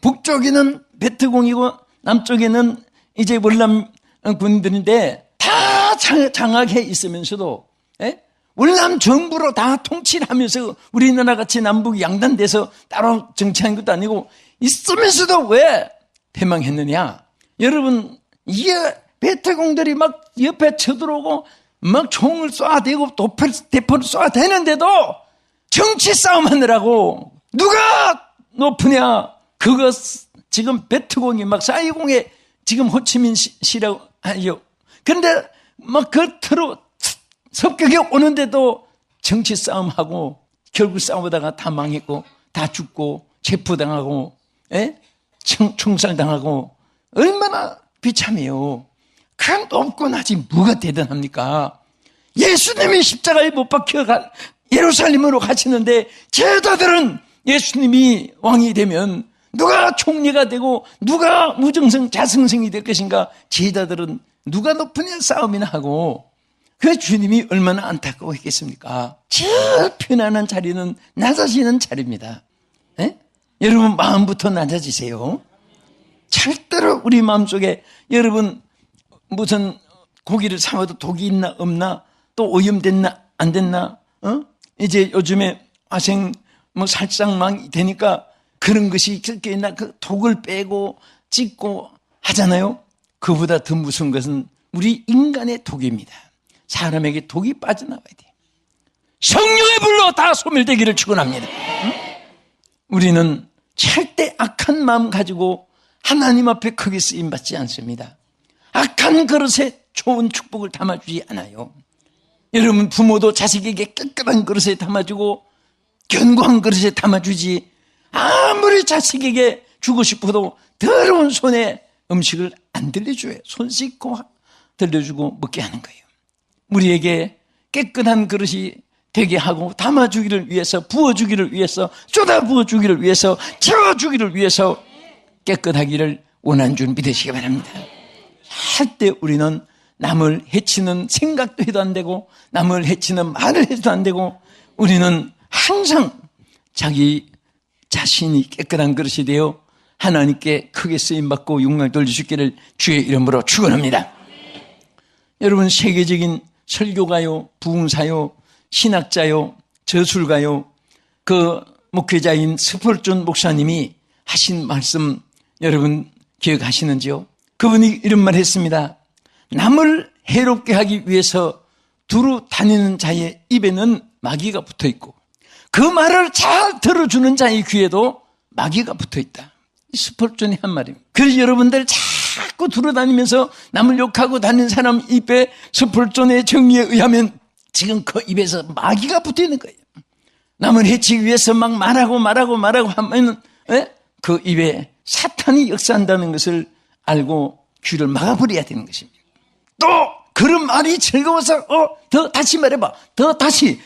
북쪽에는 베트공이고 남쪽에는 이제 월남 군인들인데 다 장악해 있으면서도, 예? 월남 정부로 다 통치를 하면서 우리나라 같이 남북 양단돼서 따로 정치하는 것도 아니고 있으면서도 왜 패망했느냐? 여러분, 이게 베트공들이 막 옆에 쳐들어오고 막 총을 쏴대고 대포를 쏴대는데도 정치 싸움 하느라고 누가 높으냐? 그거 지금 베트공이 막 사이공에 지금 호치민 시라고 하죠. 그런데 막 겉으로 섭격이 오는데도 정치 싸움하고 결국 싸우다가 다 망했고 다 죽고 체포당하고, 예? 총살당하고 얼마나 비참해요. 그냥 높고 나지 뭐가 대단합니까? 예수님이 십자가에 못 박혀 예루살렘으로 가시는데 제자들은 예수님이 왕이 되면 누가 총리가 되고 누가 무정성 자승성이 될 것인가, 제자들은 누가 높으냐 싸움이나 하고, 그 주님이 얼마나 안타까워했겠습니까? 제일 편안한 자리는 낮아지는 자리입니다. 예? 여러분 마음부터 낮아지세요. 절대로 우리 마음속에, 여러분 무슨 고기를 사와도 독이 있나 없나, 또 오염됐나 안 됐나, 이제 요즘에 화생 살상망이 되니까 그런 것이 섞여 있나, 그 독을 빼고 찢고 하잖아요. 그보다 더 무서운 것은 우리 인간의 독입니다. 사람에게 독이 빠져나와야 돼요. 성령의 불로 다 소멸되기를 축원합니다. 우리는 절대 악한 마음 가지고 하나님 앞에 크게 쓰임받지 않습니다. 악한 그릇에 좋은 축복을 담아주지 않아요. 여러분 부모도 자식에게 깨끗한 그릇에 담아주고 견고한 그릇에 담아주지, 아무리 자식에게 주고 싶어도 더러운 손에 음식을 안 들려줘요. 손 씻고 들려주고 먹게 하는 거예요. 우리에게 깨끗한 그릇이 되게 하고 담아주기를 위해서, 부어주기를 위해서, 쏟아부어주기를 위해서, 채워주기를 위해서 깨끗하기를 원하는 줄 믿으시기 바랍니다. 할 때 우리는 남을 해치는 생각도 해도 안 되고 남을 해치는 말을 해도 안 되고, 우리는 항상 자기 자신이 깨끗한 그릇이 되어 하나님께 크게 쓰임받고 영광을 돌려주기를 주의 이름으로 축원합니다. 여러분, 세계적인 설교가요, 부흥사요, 신학자요, 저술가요, 그 목회자인 스펄전 목사님이 하신 말씀 여러분 기억하시는지요? 그분이 이런 말 했습니다. 남을 해롭게 하기 위해서 두루 다니는 자의 입에는 마귀가 붙어 있고 그 말을 잘 들어주는 자의 귀에도 마귀가 붙어 있다. 스펄전이 한 말입니다. 그래서 여러분들 자꾸 두루다니면서 남을 욕하고 다니는 사람 입에 스펄전의 정리에 의하면 지금 그 입에서 마귀가 붙어 있는 거예요. 남을 해치기 위해서 막 말하고 하면 그 입에 사탄이 역사한다는 것을 알고 귀를 막아버려야 되는 것입니다. 또 그런 말이 즐거워서 더 다시 말해봐, 더 다시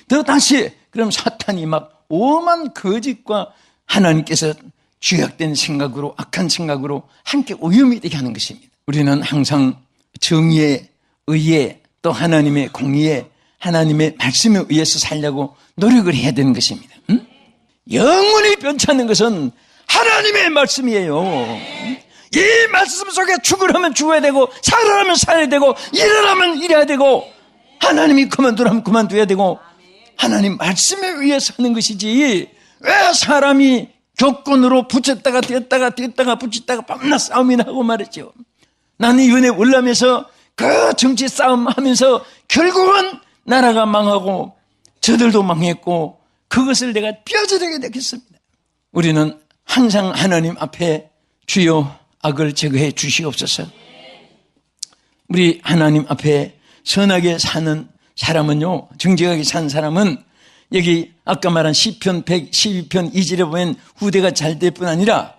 그럼 사탄이 막 오만 거짓과 하나님께서 죄악된 생각으로, 악한 생각으로 함께 오염이 되게 하는 것입니다. 우리는 항상 정의에, 의에, 또 하나님의 공의에, 하나님의 말씀에 의해서 살려고 노력을 해야 되는 것입니다. 영원히 변치 않는 것은 하나님의 말씀이에요. 이 말씀 속에 죽으라면 죽어야 되고, 살아라면 살아야 되고, 일어나면 일해야 되고, 하나님이 그만두라면 그만둬야 되고, 하나님 말씀에 의해서 하는 것이지, 왜 사람이 교권으로 붙였다가 뗐다가 붙였다가 밤낮 싸움이나 하고 말이죠. 나는 이번에 월남에서 그 정치 싸움 하면서 결국은 나라가 망하고 저들도 망했고 그것을 내가 뼈저리게 느꼈습니다. 우리는 항상 하나님 앞에 주여 악을 제거해 주시옵소서. 우리 하나님 앞에 선하게 사는 사람은요, 정직하게 사는 사람은 여기 아까 말한 시편 112편 2절에 보면 후대가 잘 될 뿐 아니라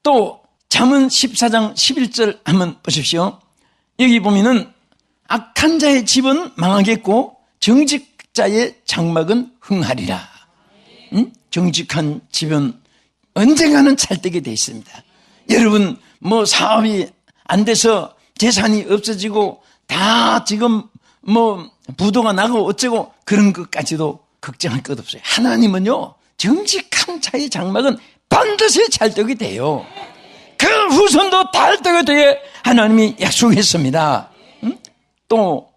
또 잠언 14장 11절 한번 보십시오. 여기 보면은 악한 자의 집은 망하겠고 정직자의 장막은 흥하리라. 정직한 집은 언젠가는 잘되게 돼 있습니다. 여러분 뭐 사업이 안 돼서 재산이 없어지고 다 지금 뭐 부도가 나고 어쩌고 그런 것까지도 걱정할 것 없어요. 하나님은요, 정직한 자의 장막은 반드시 잘되게 돼요. 그 후손도 잘되게 돼 하나님이 약속했습니다. 또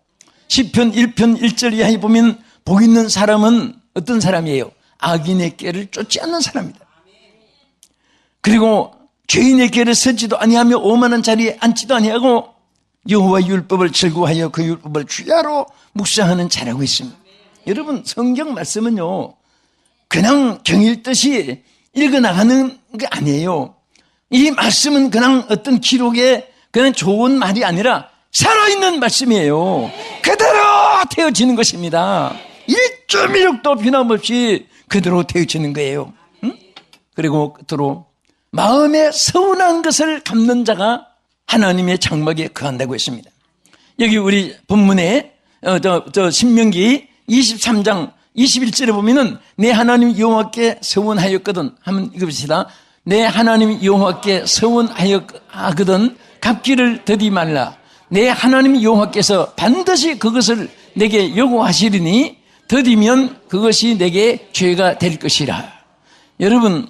시편 1편 1절 이하에 보면 복 있는 사람은 어떤 사람이에요? 악인의 꾀를 쫓지 않는 사람이다. 그리고 죄인의 꾀를 서지도 아니하며 오만한 자리에 앉지도 아니하고 여호와의 율법을 즐거워하여 그 율법을 주야로 묵상하는 자라고 있습니다. 여러분, 성경 말씀은요, 그냥 경일듯이 읽어나가는 게 아니에요. 이 말씀은 그냥 어떤 기록에 그냥 좋은 말이 아니라 살아있는 말씀이에요. 그대로 되어지는 것입니다. 1.1도 변함없이 그대로 되어지는 거예요. 그리고 끝으로 마음에 서운한 것을 갚는 자가 하나님의 장막에 거한다고 했습니다. 여기 우리 본문에 신명기 23장 21절에 보면은 내 하나님 여호와께 서원하였거든. 한번 읽어봅시다. 내 하나님 여호와께 서원하였거든 갚기를 더디 말라. 내 하나님 여호와께서 반드시 그것을 내게 요구하시리니 더디면 그것이 내게 죄가 될 것이라. 여러분,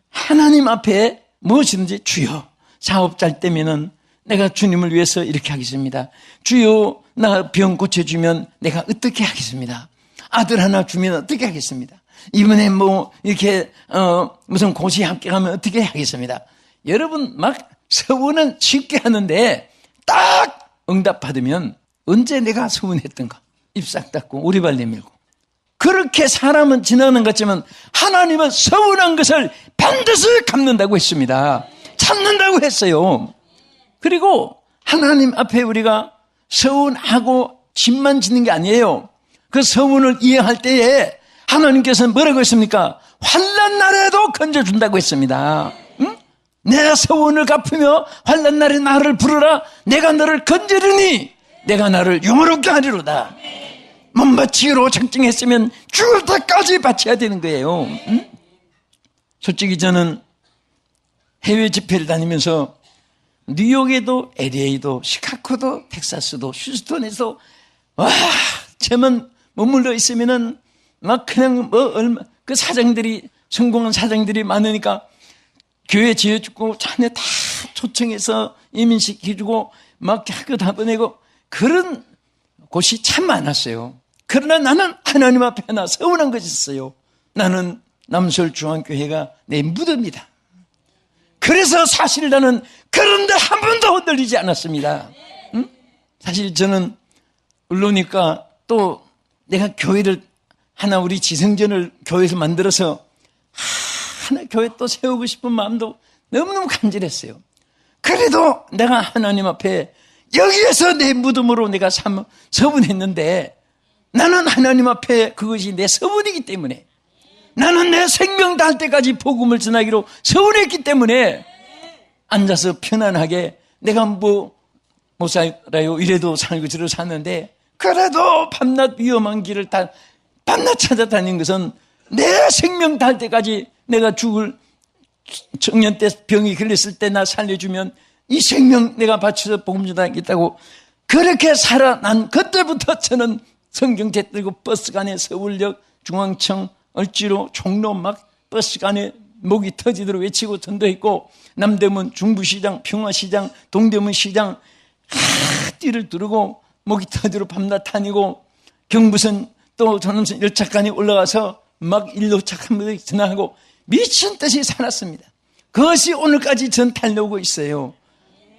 하나님 앞에 무엇이든지 주여, 사업 잘 되면은 내가 주님을 위해서 이렇게 하겠습니다. 주여, 나 병 고쳐주면 내가 어떻게 하겠습니다. 아들 하나 주면 어떻게 하겠습니다. 이번에 뭐 이렇게 무슨 고시 합격하면 어떻게 하겠습니다. 여러분, 막 서원은 쉽게 하는데 딱 응답받으면 언제 내가 서원했던가 입 싹 닫고 오리발 내밀고 그렇게 사람은 지나는 것 같지만 하나님은 서운한 것을 반드시 갚는다고 했습니다. 찾는다고 했어요. 그리고 하나님 앞에 우리가 서운하고 짐만 짓는 게 아니에요. 그 서운을 이해할 때에 하나님께서는 뭐라고 했습니까? 환난 날에도 건져준다고 했습니다. 응? 내 서운을 갚으며 환난 날에 나를 부르라. 내가 너를 건지르니 내가 나를 영원롭게 하리로다. 몸 바치기로 작정했으면 죽을 때까지 바쳐야 되는 거예요. 응? 솔직히 저는 해외 집회를 다니면서 뉴욕에도 LA도 시카고도 텍사스도 휴스턴에서 와 저만 머물러 있으면은 막 그냥 그 사장들이 성공한 사장들이 많으니까 교회 지어주고 자네 다 초청해서 이민시켜주고 막 학교 다 보내고 그런 곳이 참 많았어요. 그러나 나는 하나님 앞에 하나 서운한 것이 있어요. 나는 남서울중앙교회가 내 무덤이다. 그래서 사실 나는 그런데 한 번도 흔들리지 않았습니다. 응? 사실 저는 울로니까 또 내가 교회를 하나 우리 지성전을 교회에서 만들어서 하나 교회 또 세우고 싶은 마음도 너무너무 간절했어요. 그래도 내가 하나님 앞에 여기에서 내 무덤으로 내가 서문했는데 나는 하나님 앞에 그것이 내 서문이기 때문에 나는 내 생명 다할 때까지 복음을 전하기로 서운했기 때문에 앉아서 편안하게 내가 못 살아요 이래도 살고 저래도 샀는데 그래도 밤낮 위험한 길을 다 밤낮 찾아다닌 것은 내 생명 다할 때까지 내가 죽을 청년 때 병이 걸렸을 때 나 살려주면 이 생명 내가 바쳐서 복음 전하겠다고 그렇게 살아난 그때부터 저는 성경책 들고 버스간에 서울역 중앙청 얼지로 종로 막 버스간에 목이 터지도록 외치고 전도했고 남대문 중부시장 평화시장 동대문 시장 띠를 두르고 목이 터지도록 밤낮 다니고 경부선 또 전원선 열차간에 올라가서 막 일로 착한 전화하고 미친 듯이 살았습니다. 그것이 오늘까지 전 달려오고 있어요.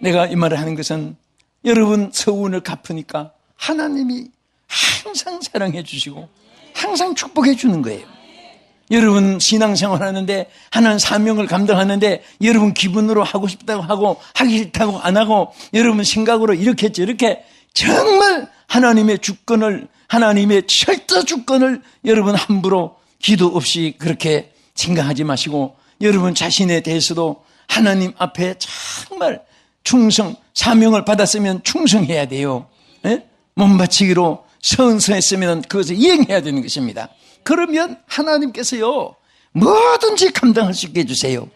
내가 이 말을 하는 것은 여러분 서운을 갚으니까 하나님이 항상 사랑해 주시고 항상 축복해 주는 거예요. 여러분 신앙생활 하는데 하나님 사명을 감당하는데 여러분 기분으로 하고 싶다고 하고 하기 싫다고 안 하고 여러분 생각으로 이렇게 저렇게 정말 하나님의 주권을 하나님의 철저 주권을 여러분 함부로 기도 없이 그렇게 생각하지 마시고 여러분 자신에 대해서도 하나님 앞에 정말 충성 사명을 받았으면 충성해야 돼요. 예? 몸 바치기로 선서했으면 그것을 이행해야 되는 것입니다. 그러면 하나님께서요 뭐든지 감당할 수 있게 해주세요.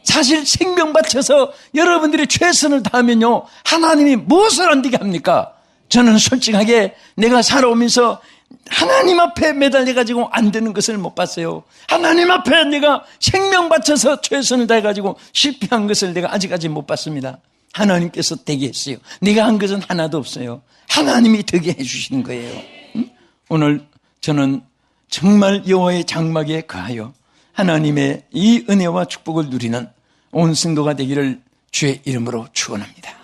사실 생명 바쳐서 여러분들이 최선을 다하면요 하나님이 무엇을 안 되게 합니까? 저는 솔직하게 내가 살아오면서 하나님 앞에 매달려가지고 안 되는 것을 못 봤어요. 하나님 앞에 내가 생명 바쳐서 최선을 다해가지고 실패한 것을 내가 아직까지 못 봤습니다. 하나님께서 되게 했어요. 내가 한 것은 하나도 없어요. 하나님이 되게 해주시는 거예요. 오늘 저는 정말 여호와의 장막에 거하여 하나님의 이 은혜와 축복을 누리는 온 성도가 되기를 주의 이름으로 축원합니다.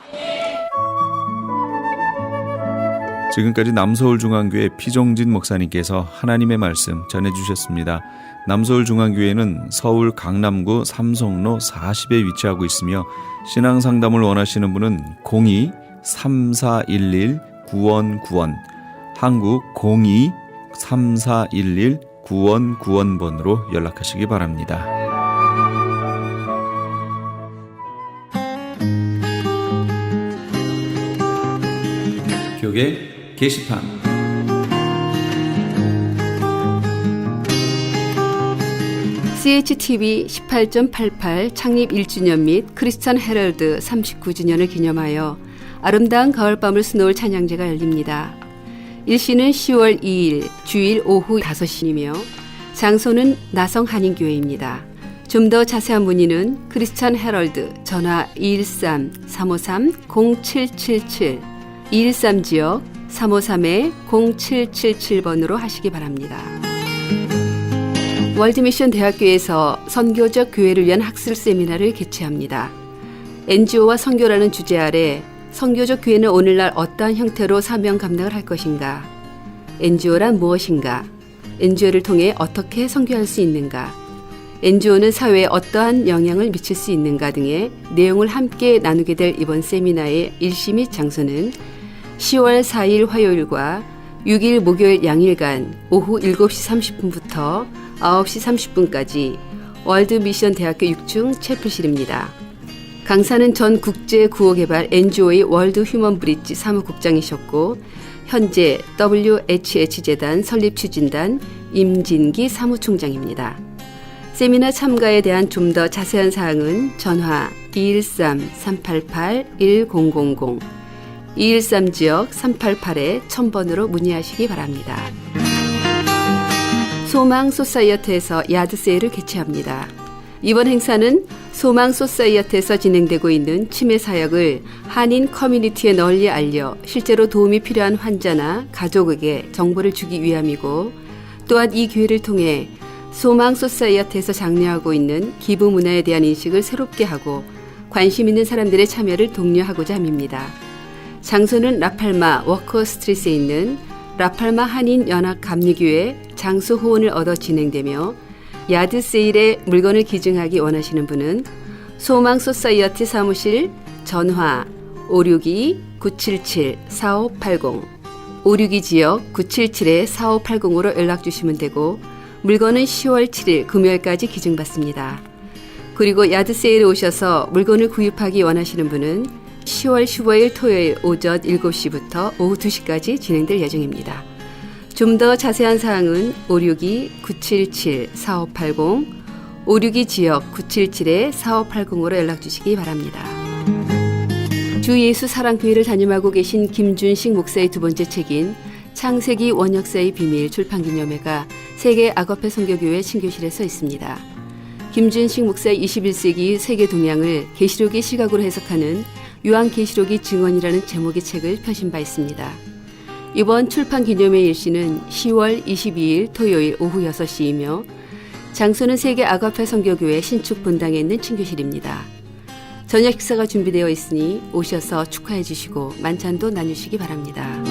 지금까지 남서울중앙교회 피종진 목사님께서 하나님의 말씀 전해주셨습니다. 남서울중앙교회는 서울 강남구 삼성로 40에 위치하고 있으며 신앙상담을 원하시는 분은 02-3411-9191 한국 02-3411-9191번으로 연락하시기 바랍니다. 교계 게시판 CHTV 18.88 창립 1주년 및 크리스천 헤럴드 39주년을 기념하여 아름다운 가을밤을 수놓을 찬양제가 열립니다. 일시는 10월 2일 주일 오후 5시이며 장소는 나성 한인교회입니다. 좀 더 자세한 문의는 크리스천 헤럴드 전화 213-353-0777 213지역 353-0777번으로 하시기 바랍니다. 월드미션 대학교에서 선교적 교회를 위한 학술 세미나를 개최합니다. NGO와 선교라는 주제 아래 선교적 교회는 오늘날 어떠한 형태로 사명 감당을 할 것인가? NGO란 무엇인가? NGO를 통해 어떻게 선교할 수 있는가? NGO는 사회에 어떠한 영향을 미칠 수 있는가 등의 내용을 함께 나누게 될 이번 세미나의 일시 및 장소는 10월 4일 화요일과 6일 목요일 양일간 오후 7시 30분부터 9시 30분까지 월드미션 대학교 6층 채플실입니다. 강사는 전 국제구호개발 NGO의 월드 휴먼 브릿지 사무국장이셨고 현재 WHH재단 설립 추진단 임진기 사무총장입니다. 세미나 참가에 대한 좀 더 자세한 사항은 전화 213-388-1000 213지역 388-1000번으로 문의하시기 바랍니다. 소망 소사이어트에서 야드 세일을 개최합니다. 이번 행사는 소망 소사이어트에서 진행되고 있는 치매 사역을 한인 커뮤니티에 널리 알려 실제로 도움이 필요한 환자나 가족에게 정보를 주기 위함이고 또한 이 기회를 통해 소망 소사이어트에서 장려하고 있는 기부 문화에 대한 인식을 새롭게 하고 관심 있는 사람들의 참여를 독려하고자 함입니다. 장소는 라팔마 워커 스트리트에 있는 라팔마 한인 연합 감리교회 장소 후원을 얻어 진행되며 야드 세일에 물건을 기증하기 원하시는 분은 소망 소사이어티 사무실 전화 562-977-4580 562 지역 977-4580으로 연락 주시면 되고 물건은 10월 7일 금요일까지 기증받습니다. 그리고 야드 세일에 오셔서 물건을 구입하기 원하시는 분은 10월 15일 토요일 오전 7시부터 오후 2시까지 진행될 예정입니다. 좀 더 자세한 사항은 562-977-4580 562 지역 977-4580으로 연락 주시기 바랍니다. 주 예수 사랑교회를 담임하고 계신 김준식 목사의 두 번째 책인 창세기 원역사의 비밀 출판기념회가 세계 아거페 선교교회 친교실에 서 있습니다. 김준식 목사의 21세기 세계 동향을 계시록의 시각으로 해석하는 요한계시록이 증언이라는 제목의 책을 펴신 바 있습니다. 이번 출판기념회 일시는 10월 22일 토요일 오후 6시이며 장소는 세계 아가페 선교교회 신축 본당에 있는 친교실입니다. 저녁 식사가 준비되어 있으니 오셔서 축하해 주시고 만찬도 나누시기 바랍니다.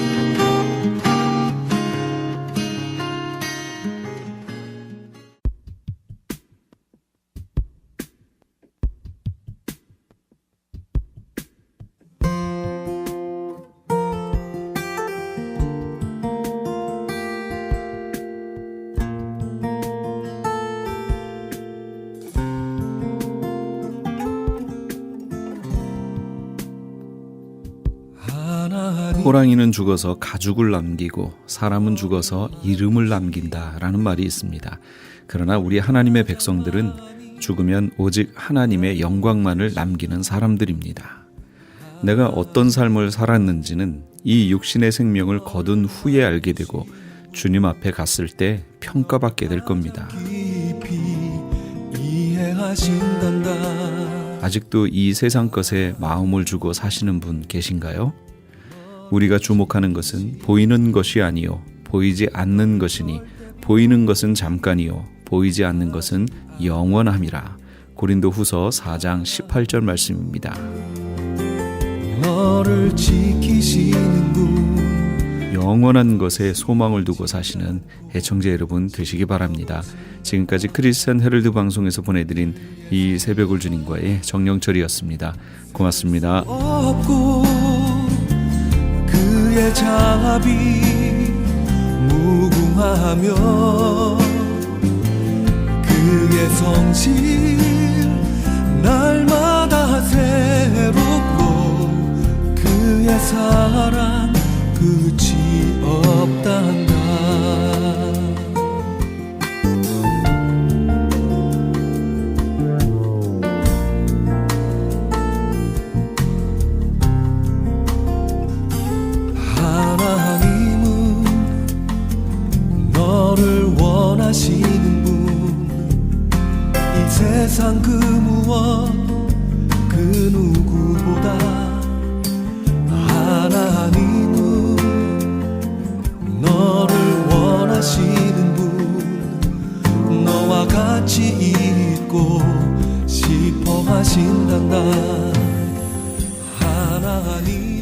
호랑이는 죽어서 가죽을 남기고 사람은 죽어서 이름을 남긴다라는 말이 있습니다. 그러나 우리 하나님의 백성들은 죽으면 오직 하나님의 영광만을 남기는 사람들입니다. 내가 어떤 삶을 살았는지는 이 육신의 생명을 거둔 후에 알게 되고 주님 앞에 갔을 때 평가받게 될 겁니다. 아직도 이 세상 것에 마음을 주고 사시는 분 계신가요? 우리가 주목하는 것은 보이는 것이 아니요 보이지 않는 것이니 보이는 것은 잠깐이요 보이지 않는 것은 영원함이라. 고린도후서 4장 18절 말씀입니다. 너를 지키시는 분, 영원한 것에 소망을 두고 사시는 애청자 여러분 되시기 바랍니다. 지금까지 크리스천 헤럴드 방송에서 보내드린 이 새벽을 주님과의 정영철이었습니다. 고맙습니다. 그의 자비 무궁하며 그의 성실 날마다 새롭고 그의 사랑 끝이 없단다. 원하시는 분, 이 세상 그 무엇 그 누구보다 하나님은 너를 원하시는 분, 너와 같이 있고 싶어 하신단다. 하나님